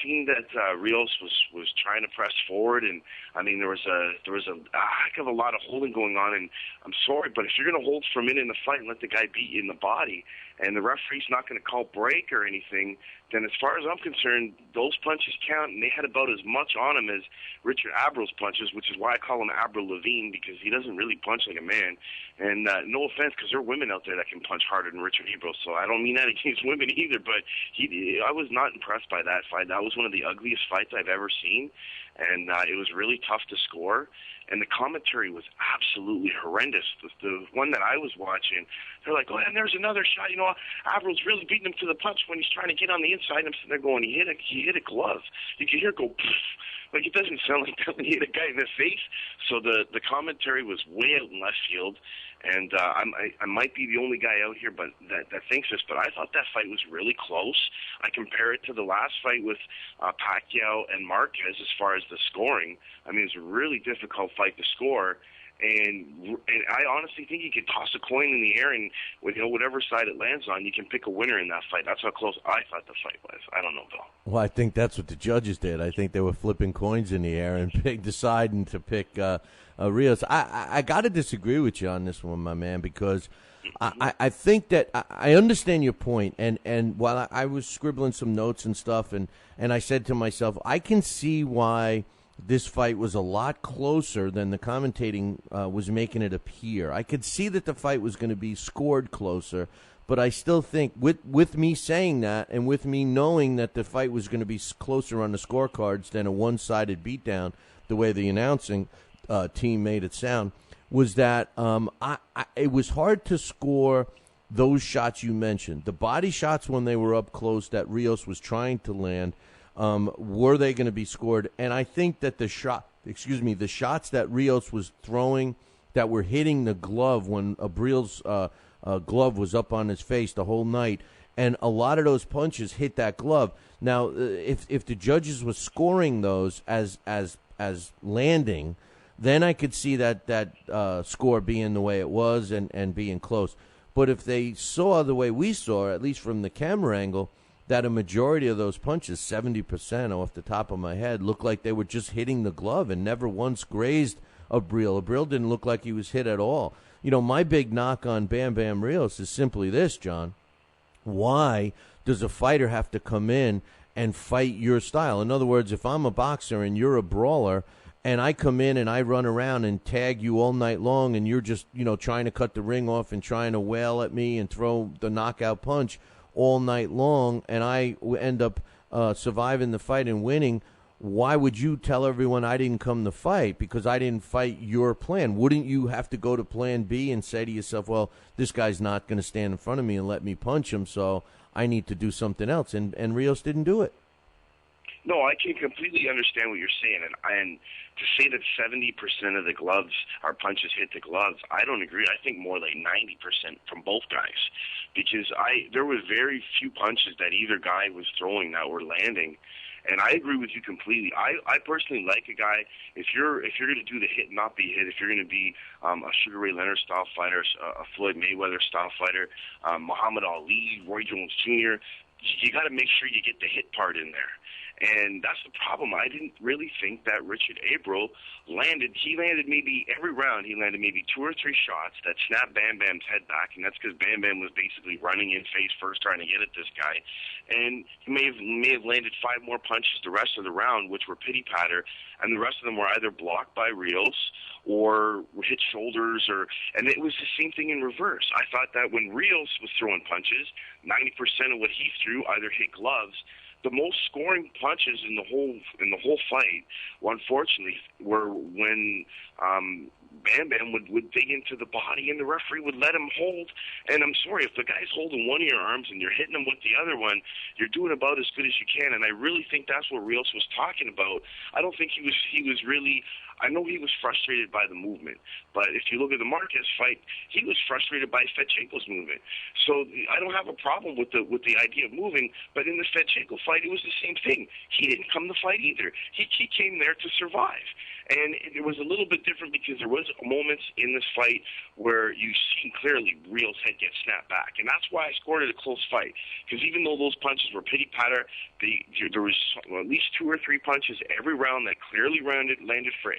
seen that Rios was trying to press forward, and I mean there was a heck of a lot of holding going on. And I'm sorry, but if you're going to hold for a minute in the fight and let the guy beat you in the body, and the referee's not going to call break or anything, then as far as I'm concerned, those punches count, and they had about as much on him as Richard Abril's punches, which is why I call him Abril-Levine, because he doesn't really punch like a man. And no offense, because there are women out there that can punch harder than Richard Abril, so I don't mean that against women either, but I was not impressed by that fight. That was one of the ugliest fights I've ever seen, and it was really tough to score. And the commentary was absolutely horrendous. The one that I was watching, they're like, oh, and there's another shot. Abril's really beating him to the punch when he's trying to get on the inside. And I'm sitting there going, he hit a glove. You can hear it go, poof. Like, it doesn't sound like that when you hit a guy in the face. So the commentary was way out in left field. And I might be the only guy out here that thinks this, but I thought that fight was really close. I compare it to the last fight with Pacquiao and Marquez as far as the scoring. I mean, it's a really difficult fight to score. And I honestly think you could toss a coin in the air, and whatever side it lands on, you can pick a winner in that fight. That's how close I thought the fight was. I don't know, Bill. Well, I think that's what the judges did. I think they were flipping coins in the air and deciding to pick Rios. I got to disagree with you on this one, my man, because I think that I understand your point. And while I was scribbling some notes and stuff, and I said to myself, I can see why this fight was a lot closer than the commentating was making it appear. I could see that the fight was going to be scored closer, but I still think with me saying that and with me knowing that the fight was going to be closer on the scorecards than a one-sided beatdown, the way the announcing team made it sound, was that it was hard to score those shots you mentioned. The body shots when they were up close that Rios was trying to land, were they going to be scored? And I think that the shots that Rios was throwing that were hitting the glove when Abril's glove was up on his face the whole night, and a lot of those punches hit that glove. Now, if the judges were scoring those as landing, then I could see that score being the way it was and being close. But if they saw the way we saw, at least from the camera angle, that a majority of those punches, 70% off the top of my head, looked like they were just hitting the glove and never once grazed Abril. Abril didn't look like he was hit at all. My big knock on Abril-Rios is simply this, John. Why does a fighter have to come in and fight your style? In other words, if I'm a boxer and you're a brawler, and I come in and I run around and tag you all night long, and you're just, trying to cut the ring off and trying to wail at me and throw the knockout punch all night long, and I end up surviving the fight and winning, why would you tell everyone I didn't come to fight because I didn't fight your plan? Wouldn't you have to go to plan B and say to yourself, well, this guy's not going to stand in front of me and let me punch him, so I need to do something else? And Rios didn't do it. No, I can completely understand what you're saying, and to say that 70% of the gloves, our punches hit the gloves, I don't agree. I think more like 90% from both guys, because there were very few punches that either guy was throwing that were landing, And I agree with you completely. I personally like a guy, if you're going to do the hit, not be hit, if you're going to be a Sugar Ray Leonard style fighter, a Floyd Mayweather style fighter, Muhammad Ali, Roy Jones Jr., you got to make sure you get the hit part in there. And that's the problem. I didn't really think that Richard Abril landed. He landed maybe every round. He landed maybe 2 or 3 shots that snapped Bam Bam's head back, and that's because Bam Bam was basically running in face first, trying to get at this guy. And he may have landed 5 more punches the rest of the round, which were pity patter, and the rest of them were either blocked by Rios or hit shoulders, and it was the same thing in reverse. I thought that when Rios was throwing punches, 90% of what he threw either hit gloves. The most scoring punches in the whole fight, well, unfortunately, were when Bam Bam would dig into the body and the referee would let him hold. And I'm sorry, if the guy's holding one of your arms and you're hitting him with the other one, you're doing about as good as you can. And I really think that's what Rios was talking about. I don't think he was really. I know he was frustrated by the movement, but if you look at the Marquez fight, he was frustrated by Fedchenko's movement. So I don't have a problem with the idea of moving, but in the Fedchenko fight, it was the same thing. He didn't come to fight either. He came there to survive. And it was a little bit different because there was moments in this fight where you see clearly Rios' head get snapped back. And that's why I scored it a close fight. Because even though those punches were pity-patter, there was at least 2 or 3 punches every round that clearly landed for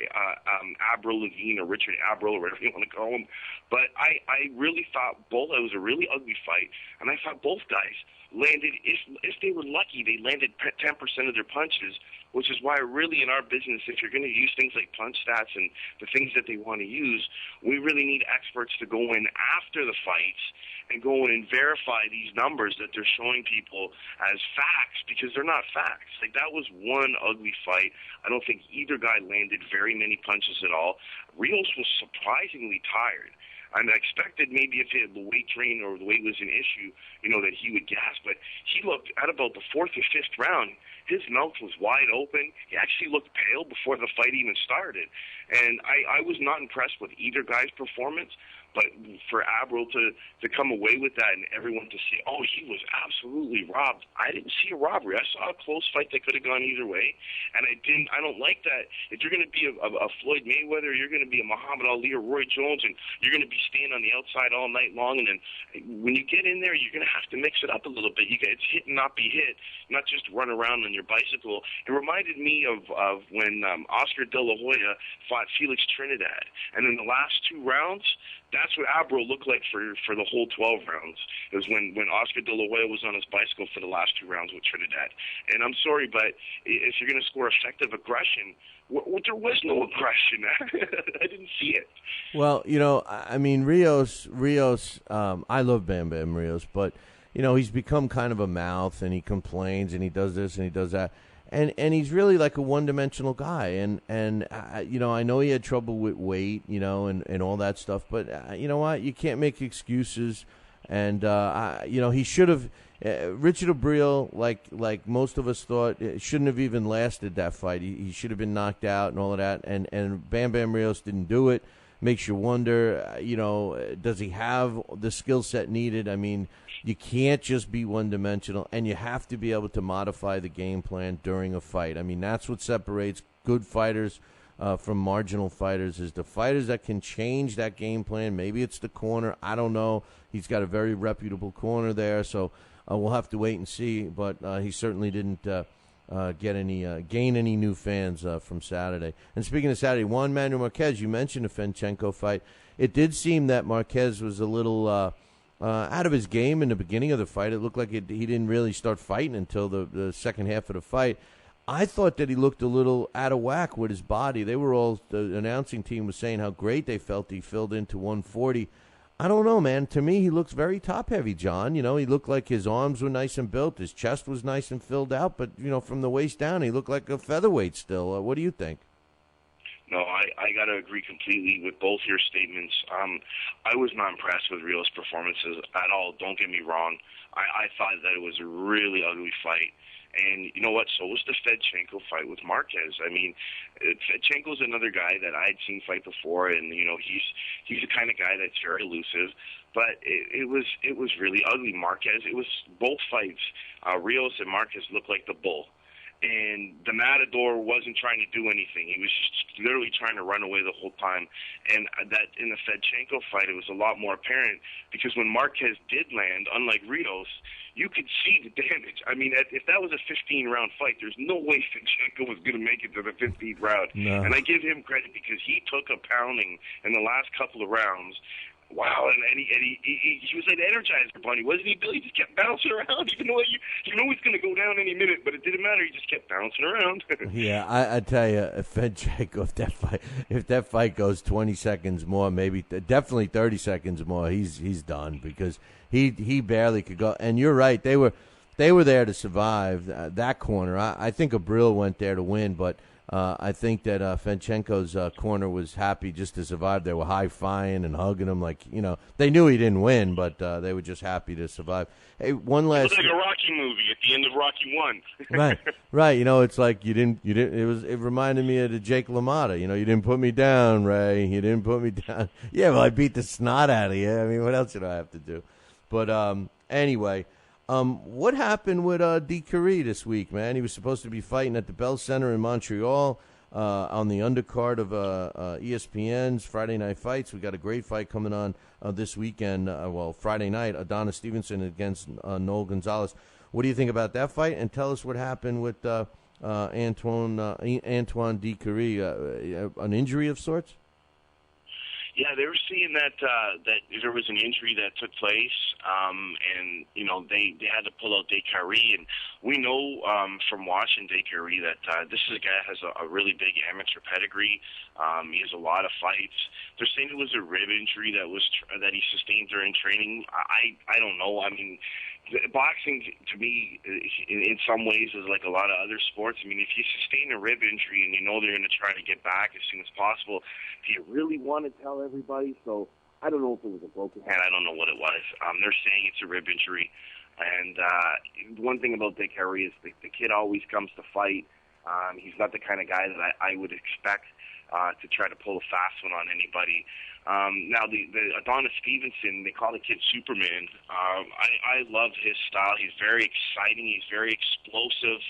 Abril-Rios or Richard Abril, or whatever you want to call him. But I really thought it was a really ugly fight. And I thought both guys landed, if they were lucky, they landed 10% of their punches, which is why really in our business, if you're going to use things like punch stats and the things that they want to use, we really need experts to go in after the fights and go in and verify these numbers that they're showing people as facts, because they're not facts. Like, that was one ugly fight. I don't think either guy landed very many punches at all. Rios was surprisingly tired. And I expected maybe if the weight train or the weight was an issue, that he would gas. But he looked at about the 4th or 5th round, his mouth was wide open. He actually looked pale before the fight even started. And I was not impressed with either guy's performance. But for Abril to come away with that and everyone to say, oh, he was absolutely robbed, I didn't see a robbery. I saw a close fight that could have gone either way. And I don't like that. If you're going to be a Floyd Mayweather, you're going to be a Muhammad Ali or Roy Jones, and you're going to be staying on the outside all night long. And then when you get in there, you're going to have to mix it up a little bit. It's hit and not be hit, not just run around on your bicycle. It reminded me of when Oscar De La Hoya fought Felix Trinidad. And in the last 2 rounds, that's what Abril looked like for the whole 12 rounds. It was when Oscar De La Hoya was on his bicycle for the last 2 rounds with Trinidad. And I'm sorry, but if you're going to score effective aggression, there was no aggression. I didn't see it. Well, I mean, Rios, I love Bam Bam Rios, but, he's become kind of a mouth, and he complains, and he does this, and he does that. And he's really like a one-dimensional guy, and I know he had trouble with weight, and all that stuff. But you know what? You can't make excuses, and he should have. Richard Abril, like most of us thought, shouldn't have even lasted that fight. He should have been knocked out and all of that. And Bam Bam Rios didn't do it. Makes you wonder, does he have the skill set needed? I mean, you can't just be one-dimensional, and you have to be able to modify the game plan during a fight. I mean, that's what separates good fighters from marginal fighters, is the fighters that can change that game plan. Maybe it's the corner. I don't know. He's got a very reputable corner there, so we'll have to wait and see. But he certainly didn't gain any new fans from Saturday. And speaking of Saturday, Juan Manuel Marquez, you mentioned the Fedchenko fight. It did seem that Marquez was a little out of his game in the beginning of the fight. It looked like he didn't really start fighting until the second half of the fight. I thought that he looked a little out of whack with his body. They were all, the announcing team was saying how great they felt he filled into 140. I don't know, man. To me, he looks very top-heavy, John. He looked like his arms were nice and built. His chest was nice and filled out. But, from the waist down, he looked like a featherweight still. What do you think? No, I got to agree completely with both your statements. I was not impressed with Rios' performances at all. Don't get me wrong. I thought that it was a really ugly fight. And you know what? So was the Fedchenko fight with Marquez. I mean, Fedchenko's another guy that I'd seen fight before, and he's the kind of guy that's very elusive. But it was really ugly. Marquez. It was both fights. Rios and Marquez looked like the bull. and the Matador wasn't trying to do anything. He was just literally trying to run away the whole time. And that in the Fedchenko fight, it was a lot more apparent because when Marquez did land, unlike Rios, you could see the damage. I mean, if that was a 15-round fight, there's no way Fedchenko was going to make it to the 15th round. No. And I give him credit because he took a pounding in the last couple of rounds. Wow, and he was an Energizer bunny, wasn't he, Billy? He just kept bouncing around, even though you know he's going to go down any minute, but it didn't matter. He just kept bouncing around. Yeah, I tell you, if Fedchenko, if that fight goes 20 seconds more, maybe definitely 30 seconds more, he's done because he barely could go. And you're right, they were there to survive that corner. I think Abril went there to win, but. I think that Fedchenko's corner was happy just to survive. They were high-fiving and hugging him like, they knew he didn't win, but they were just happy to survive. Hey, one last... It was like a Rocky movie at the end of Rocky 1. Right. It's like you didn't. It reminded me of the Jake LaMotta. You didn't put me down, Ray. You didn't put me down. Yeah, well, I beat the snot out of you. I mean, what else did I have to do? But anyway... what happened with DiCurry this week, man? He was supposed to be fighting at the Bell Center in Montreal on the undercard of ESPN's Friday Night Fights. We got a great fight coming on this weekend. Friday night, Adonis Stevenson against Noel Gonzalez. What do you think about that fight? And tell us what happened with Antoine DiCurry, an injury of sorts? Yeah, they were seeing that there was an injury that took place, and they had to pull out DiCurry, and we know from watching DiCurry that this is a guy that has a really big amateur pedigree. He has a lot of fights. They're saying it was a rib injury that he sustained during training. I don't know. I mean, boxing to me, in some ways, is like a lot of other sports. I mean, if you sustain a rib injury and you know they're going to try to get back as soon as possible, do you really want to tell everybody? So I don't know if it was a broken hand. I don't know what it was. They're saying it's a rib injury. And one thing about DiCurry is the kid always comes to fight. He's not the kind of guy that I would expect to try to pull a fast one on anybody. Now, the Adonis Stevenson, they call the kid Superman. I love his style. He's very exciting. He's very explosive.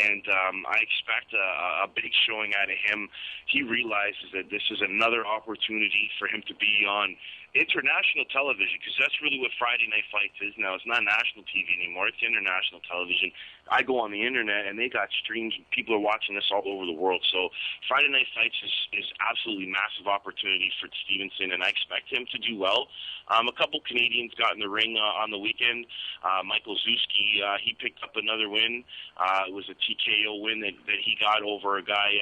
And I expect a big showing out of him. He realizes that this is another opportunity for him to be on international television, because that's really what Friday Night Fights is now. It's not national TV anymore. It's international television. I go on the internet, and they got streams. People are watching this all over the world. So Friday Night Fights is absolutely massive opportunity for Stevenson, and I expect him to do well. A couple Canadians got in the ring on the weekend. Michael Zuski, he picked up another win. It was a TKO win that he got over a guy,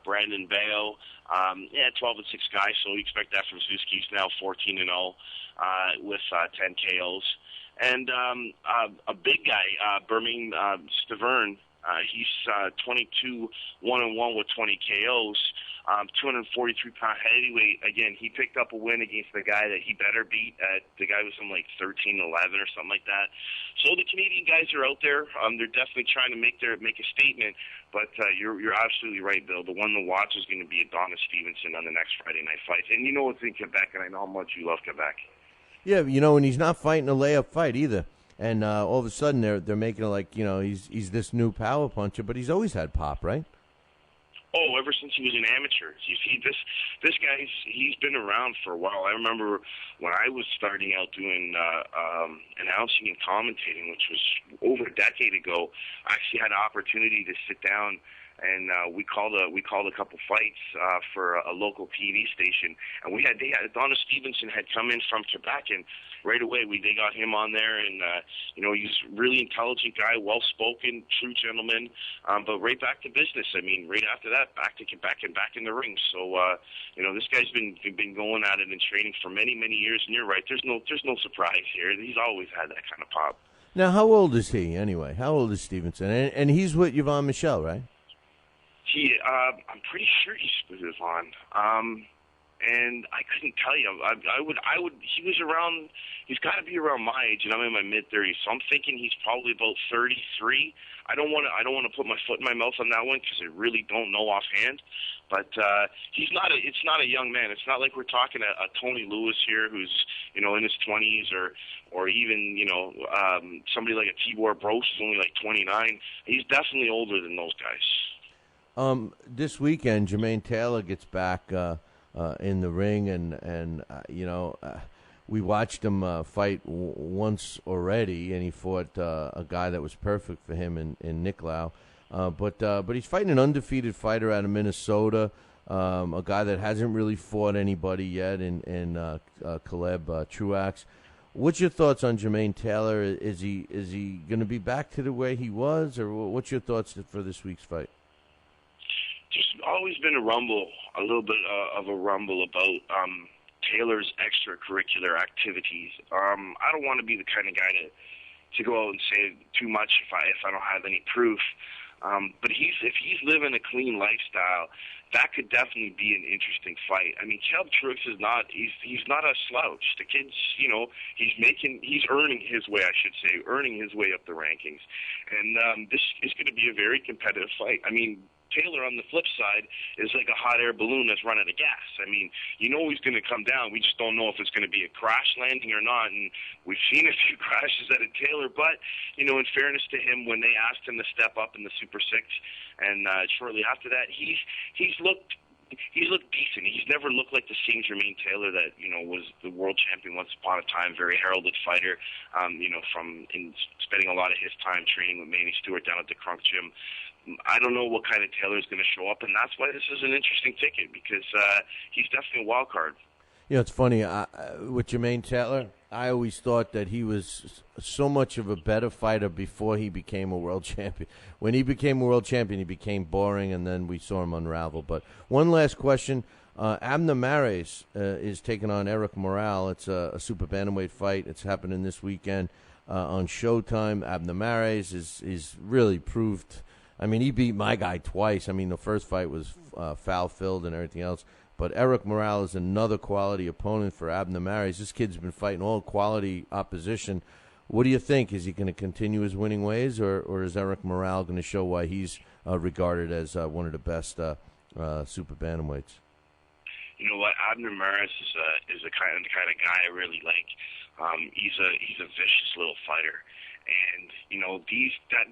Brandon Bale. 12-6 guy, so we expect that from Zuski. He's now 14-0 with 10 KOs. And a big guy, Bermane Stavern, he's 22-1-1 with 20 KOs. 243-pound heavyweight. Again, he picked up a win against the guy that he better beat. The guy was some like 13-11 or something like that. So the Canadian guys are out there. They're definitely trying to make a statement. But you're absolutely right, Bill. The one to watch is going to be Adonis Stevenson on the next Friday Night Fights. And you know it's in Quebec, and I know how much you love Quebec. Yeah, and he's not fighting a layup fight either. And all of a sudden they're making it like he's this new power puncher, but he's always had pop, right? Oh, ever since he was an amateur. You see, this guy, he's been around for a while. I remember when I was starting out doing announcing and commentating, which was over a decade ago, I actually had an opportunity to sit down and we called a couple fights for a local TV station, and Adonis Stevenson had come in from Quebec, and right away they got him on there, and he's a really intelligent guy, well spoken, true gentleman, but right back to business. I mean, right after that, back to Quebec and back in the ring. So this guy's been going at it and training for many years, and you're right. There's no surprise here. He's always had that kind of pop. Now, how old is he anyway? How old is Stevenson? And he's with Yvonne Michelle, right? I'm pretty sure he's with Yvonne. And I couldn't tell you. I would. He was around. He's got to be around my age, and I'm in my mid-30s. So I'm thinking he's probably about 33. I don't want to put my foot in my mouth on that one because I really don't know offhand. But he's not. It's not a young man. It's not like we're talking a Tony Lewis here, who's in his 20s, or even somebody like a Tibor Broch who's only like 29. He's definitely older than those guys. This weekend, Jermaine Taylor gets back in the ring, and we watched him fight once already, and he fought a guy that was perfect for him in Nicolau. But he's fighting an undefeated fighter out of Minnesota, a guy that hasn't really fought anybody yet in Caleb Truax. What's your thoughts on Jermaine Taylor? Is he going to be back to the way he was, or what's your thoughts for this week's fight? There's always been a little bit of a rumble about Taylor's extracurricular activities. I don't want to be the kind of guy to go out and say too much if I don't have any proof. But if he's living a clean lifestyle, that could definitely be an interesting fight. I mean, Caleb Truax is not he's not a slouch. The kid's he's earning his way, I should say, up the rankings, and this is going to be a very competitive fight. I mean, Taylor, on the flip side, is like a hot air balloon that's running out of gas. I mean, he's going to come down. We just don't know if it's going to be a crash landing or not. And we've seen a few crashes out of Taylor. But, in fairness to him, when they asked him to step up in the Super 6, and shortly after that, he's looked decent. He's never looked like the same Jermaine Taylor that, was the world champion once upon a time, very heralded fighter, from spending a lot of his time training with Manny Stewart down at the Crunk Gym. I don't know what kind of Taylor is going to show up, and that's why this is an interesting ticket, because he's definitely a wild card. It's funny. With Jermaine Taylor, I always thought that he was so much of a better fighter before he became a world champion. When he became a world champion, he became boring, and then we saw him unravel. But one last question. Abner Mares is taking on Eric Morale. It's a super bantamweight fight. It's happening this weekend on Showtime. Abner Mares is really proved. I mean, he beat my guy twice. I mean, the first fight was foul-filled and everything else. But Eric Morale is another quality opponent for Abner Mares. This kid's been fighting all quality opposition. What do you think? Is he going to continue his winning ways, or is Eric Morale going to show why he's regarded as one of the best super bantamweights? You know what? Abner Mares is the kind of guy I really like. He's a vicious little fighter. And,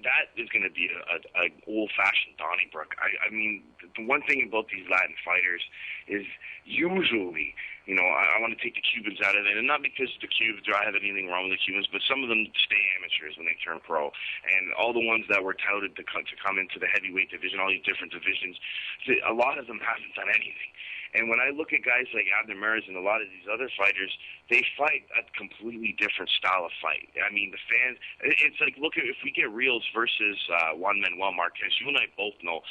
that is going to be a old-fashioned Donnybrook. I mean, the one thing about these Latin fighters is usually, I want to take the Cubans out of it, and not because the Cubans, I have anything wrong with the Cubans, but some of them stay amateurs when they turn pro. And all the ones that were touted to come into the heavyweight division, all these different divisions, a lot of them haven't done anything. And when I look at guys like Abner Mares and a lot of these other fighters, they fight a completely different style of fight. I mean, the fans, it's like, look at if we get Rios versus Juan Manuel Marquez, you and I both know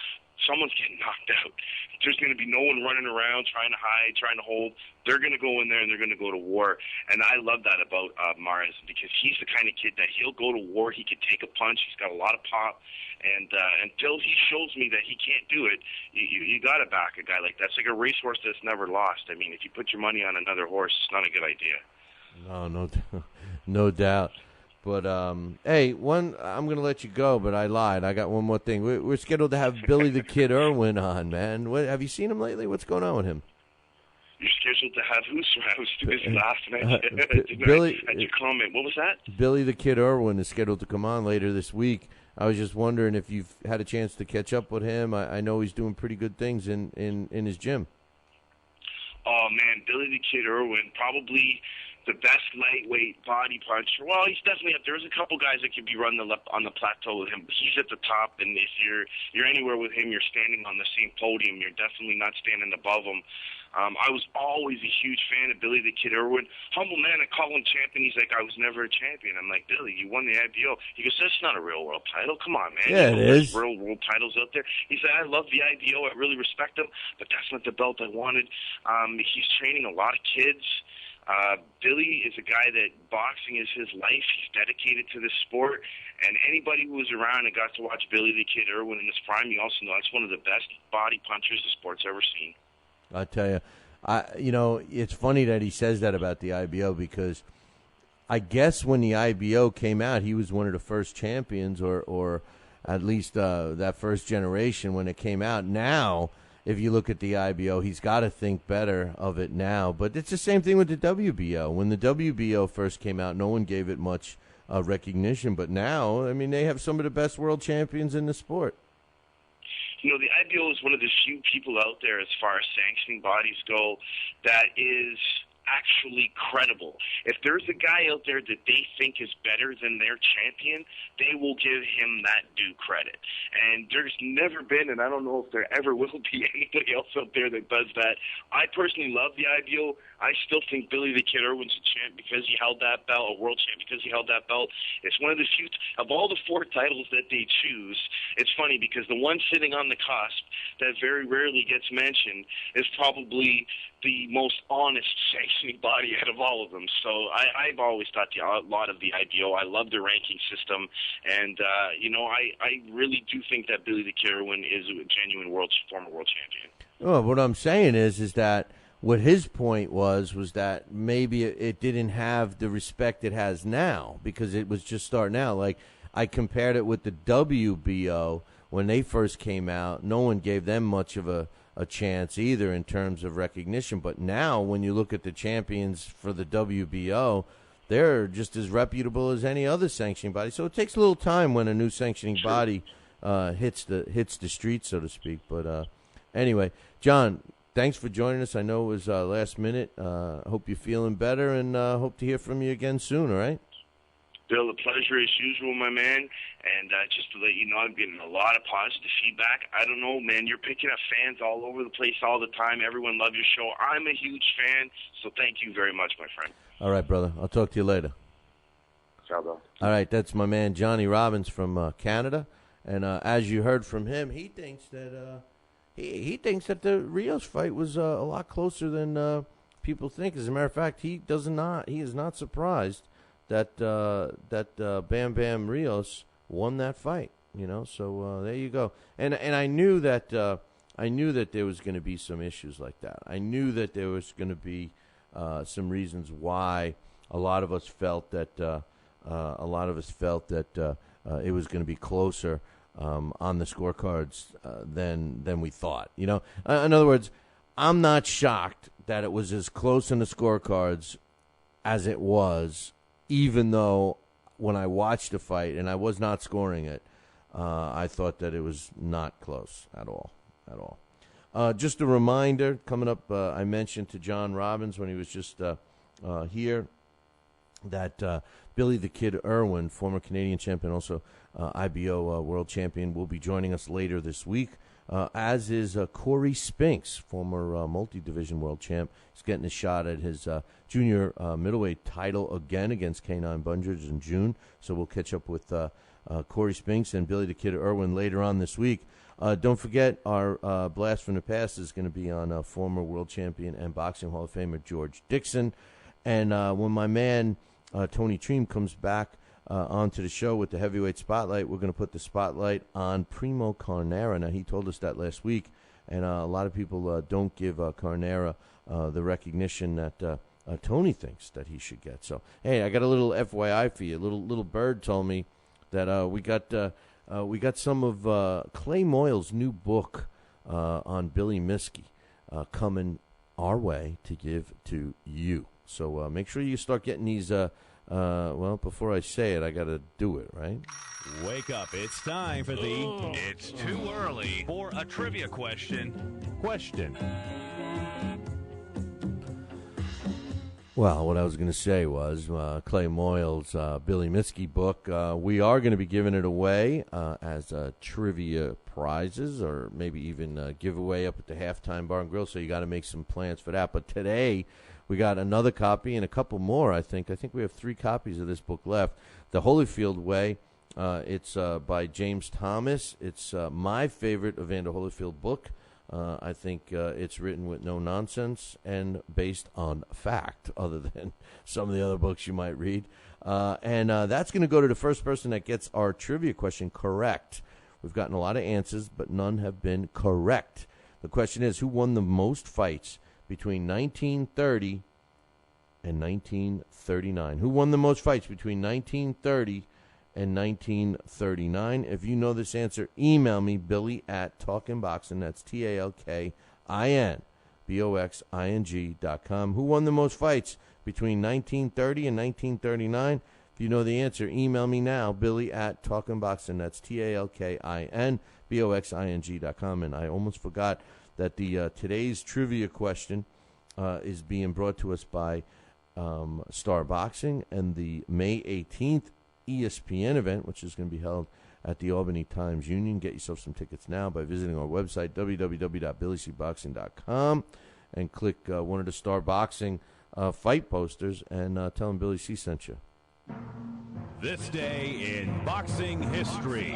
someone's getting knocked out. There's going to be no one running around trying to hide, trying to hold. They're going to go in there and they're going to go to war. And I love that about Mares, because he's the kind of kid that he'll go to war. He can take a punch. He's got a lot of pop. And until he shows me that he can't do it, you got to back a guy like that. It's like a racehorse that's never lost. I mean, if you put your money on another horse, it's not a good idea. No doubt. But, hey, I'm going to let you go, but I lied. I got one more thing. We're scheduled to have Billy the Kid Irwin on, man. Have you seen him lately? What's going on with him? You're scheduled to have who? I was too busy laughing at Billy, at your comment. What was that? Billy the Kid Irwin is scheduled to come on later this week. I was just wondering if you've had a chance to catch up with him. I know he's doing pretty good things in his gym. Oh, man, Billy the Kid Irwin, probably the best lightweight body puncher. Well, he's definitely up there. There's a couple guys that could be running on the plateau with him, but he's at the top, and if you're anywhere with him, you're standing on the same podium. You're definitely not standing above him. I was always a huge fan of Billy the Kid Irwin. Humble man, I call him champion. He's like, I was never a champion. I'm like, Billy, you won the IBO. He goes, that's not a real world title. Come on, man. Yeah, it is. Real world titles out there. He said, I love the IBO. I really respect him, but that's not the belt I wanted. He's training a lot of kids. Billy is a guy that boxing is his life. He's dedicated to this sport. And anybody who was around and got to watch Billy the Kid Irwin in his prime, you also know that's one of the best body punchers the sport's ever seen. I tell you, It's funny that he says that about the IBO because I guess when the IBO came out, he was one of the first champions or at least that first generation when it came out. Now, if you look at the IBO, he's got to think better of it now. But it's the same thing with the WBO. When the WBO first came out, no one gave it much recognition. But now, I mean, they have some of the best world champions in the sport. The IBO is one of the few people out there as far as sanctioning bodies go that is actually credible. If there's a guy out there that they think is better than their champion, they will give him that due credit. And there's never been, and I don't know if there ever will be, anybody else out there that does that. I personally love the IBO. I still think Billy the Kid Irwin's a champ because he held that belt, a world champ because he held that belt. It's one of the few, of all the 4 titles that they choose, it's funny because the one sitting on the cusp that very rarely gets mentioned is probably the most honest sanctioning body out of all of them. So I've always thought a lot of the IBO. I love the ranking system, and I really do think that Billy the Kid Irwin is a genuine former world champion. Well, what I'm saying is that what his point was that maybe it didn't have the respect it has now because it was just starting out. Like I compared it with the WBO when they first came out. No one gave them much of a chance either in terms of recognition. But now when you look at the champions for the WBO, they're just as reputable as any other sanctioning body. So it takes a little time when a new sanctioning body hits the street, so to speak. But anyway, John, thanks for joining us. I know it was last minute. Hope you're feeling better, and hope to hear from you again soon, all right? Bill, a pleasure as usual, my man. And just to let you know, I'm getting a lot of positive feedback. I don't know, man, you're picking up fans all over the place all the time. Everyone loves your show. I'm a huge fan, so thank you very much, my friend. All right, brother. I'll talk to you later. Ciao, Bill. All right, that's my man Johnny Robbins from Canada. And as you heard from him, he thinks that he thinks that the Rios fight was a lot closer than people think. As a matter of fact, he is not surprised that Bam Bam Rios won that fight. So there you go. And I knew that there was going to be some issues like that. I knew that there was going to be some reasons why a lot of us felt that it was going to be closer on the scorecards than we thought. In other words, I'm not shocked that it was as close in the scorecards as it was, even though when I watched the fight and I was not scoring it, I thought that it was not close at all. Just a reminder, coming up, I mentioned to John Robbins when he was just here that Billy the Kid Irwin, former Canadian champion, also IBO world champion, will be joining us later this week, as is Corey Spinks, former multi-division world champ. He's getting a shot at his junior middleweight title again against K9 Bundridge in June. So we'll catch up with Corey Spinks and Billy the Kid Irwin later on this week. Don't forget, our Blast from the Past is going to be on former world champion and Boxing Hall of Famer George Dixon. And when my man Tony Treem comes back onto the show with the heavyweight spotlight, we're going to put the spotlight on Primo Carnera. Now, he told us that last week, and a lot of people don't give Carnera the recognition that Tony thinks that he should get. So, hey, I got a little FYI for you. Little bird told me that we got some of Clay Moyle's new book on Billy Miskey coming our way to give to you. So make sure you start getting these. Before I say it, I got to do it, right? Wake up. It's time for It's too early for a trivia question. Well, what I was going to say was Clay Moyle's Billy Miskey book. We are going to be giving it away as trivia prizes, or maybe even giveaway up at the Halftime Bar and Grill, so you got to make some plans for that. But today, we got another copy and a couple more, I think. I think we have 3 copies of this book left. The Holyfield Way, it's by James Thomas. It's my favorite Evander Holyfield book. I think it's written with no nonsense and based on fact, other than some of the other books you might read. And that's going to go to the first person that gets our trivia question correct. We've gotten a lot of answers, but none have been correct. The question is, who won the most fights between 1930 and 1939? Who won the most fights between 1930 and 1939? If you know this answer, email me, Billy at talkinboxing. That's TALKINBOXING.com. Who won the most fights between 1930 and 1939? If you know the answer, email me now, Billy at talkinboxing. That's TALKINBOXING.com. And I almost forgot that the today's trivia question is being brought to us by Star Boxing and the May 18th ESPN event, which is going to be held at the Albany Times Union. Get yourself some tickets now by visiting our website, www.billycboxing.com, and click one of the Star Boxing fight posters and tell them Billy C sent you. This day in boxing history.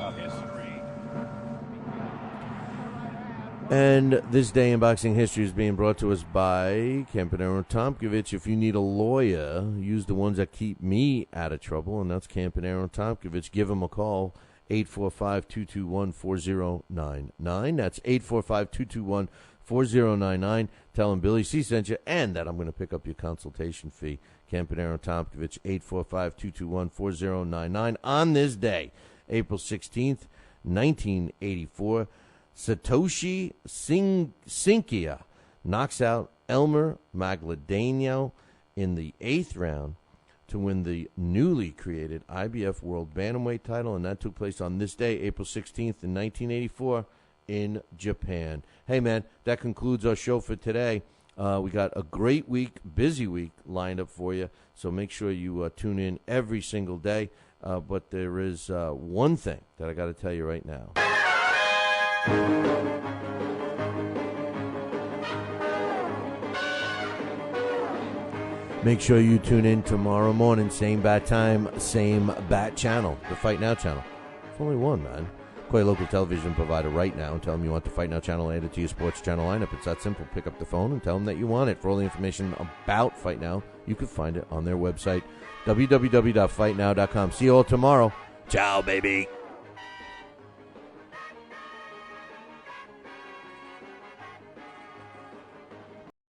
And this day in boxing history is being brought to us by Campanaro Tomkovich. If you need a lawyer, use the ones that keep me out of trouble, and that's Campanaro Tomkovich. Give them a call, 845-221-4099. That's 845-221-4099. Tell them Billy C sent you, and that I'm going to pick up your consultation fee. Campanaro Tomkovich, 845-221-4099. On this day, April 16th, 1984, Satoshi Sinkia knocks out Elmer Magladano in the 8th round to win the newly created IBF World Bantamweight title, and that took place on this day, April 16th, in 1984, in Japan. Hey, man, that concludes our show for today. We got a great week, busy week lined up for you, so make sure you tune in every single day. But there is one thing that I got to tell you right now. Make sure you tune in tomorrow morning, same bat time, same bat channel, the Fight Now channel. It's only one, man. Call your local television provider right now and tell them you want the Fight Now channel added to your sports channel lineup. It's that simple. Pick up the phone and tell them that you want it. For all the information about Fight Now, you can find it on their website, www.fightnow.com. See you all tomorrow. Ciao, baby.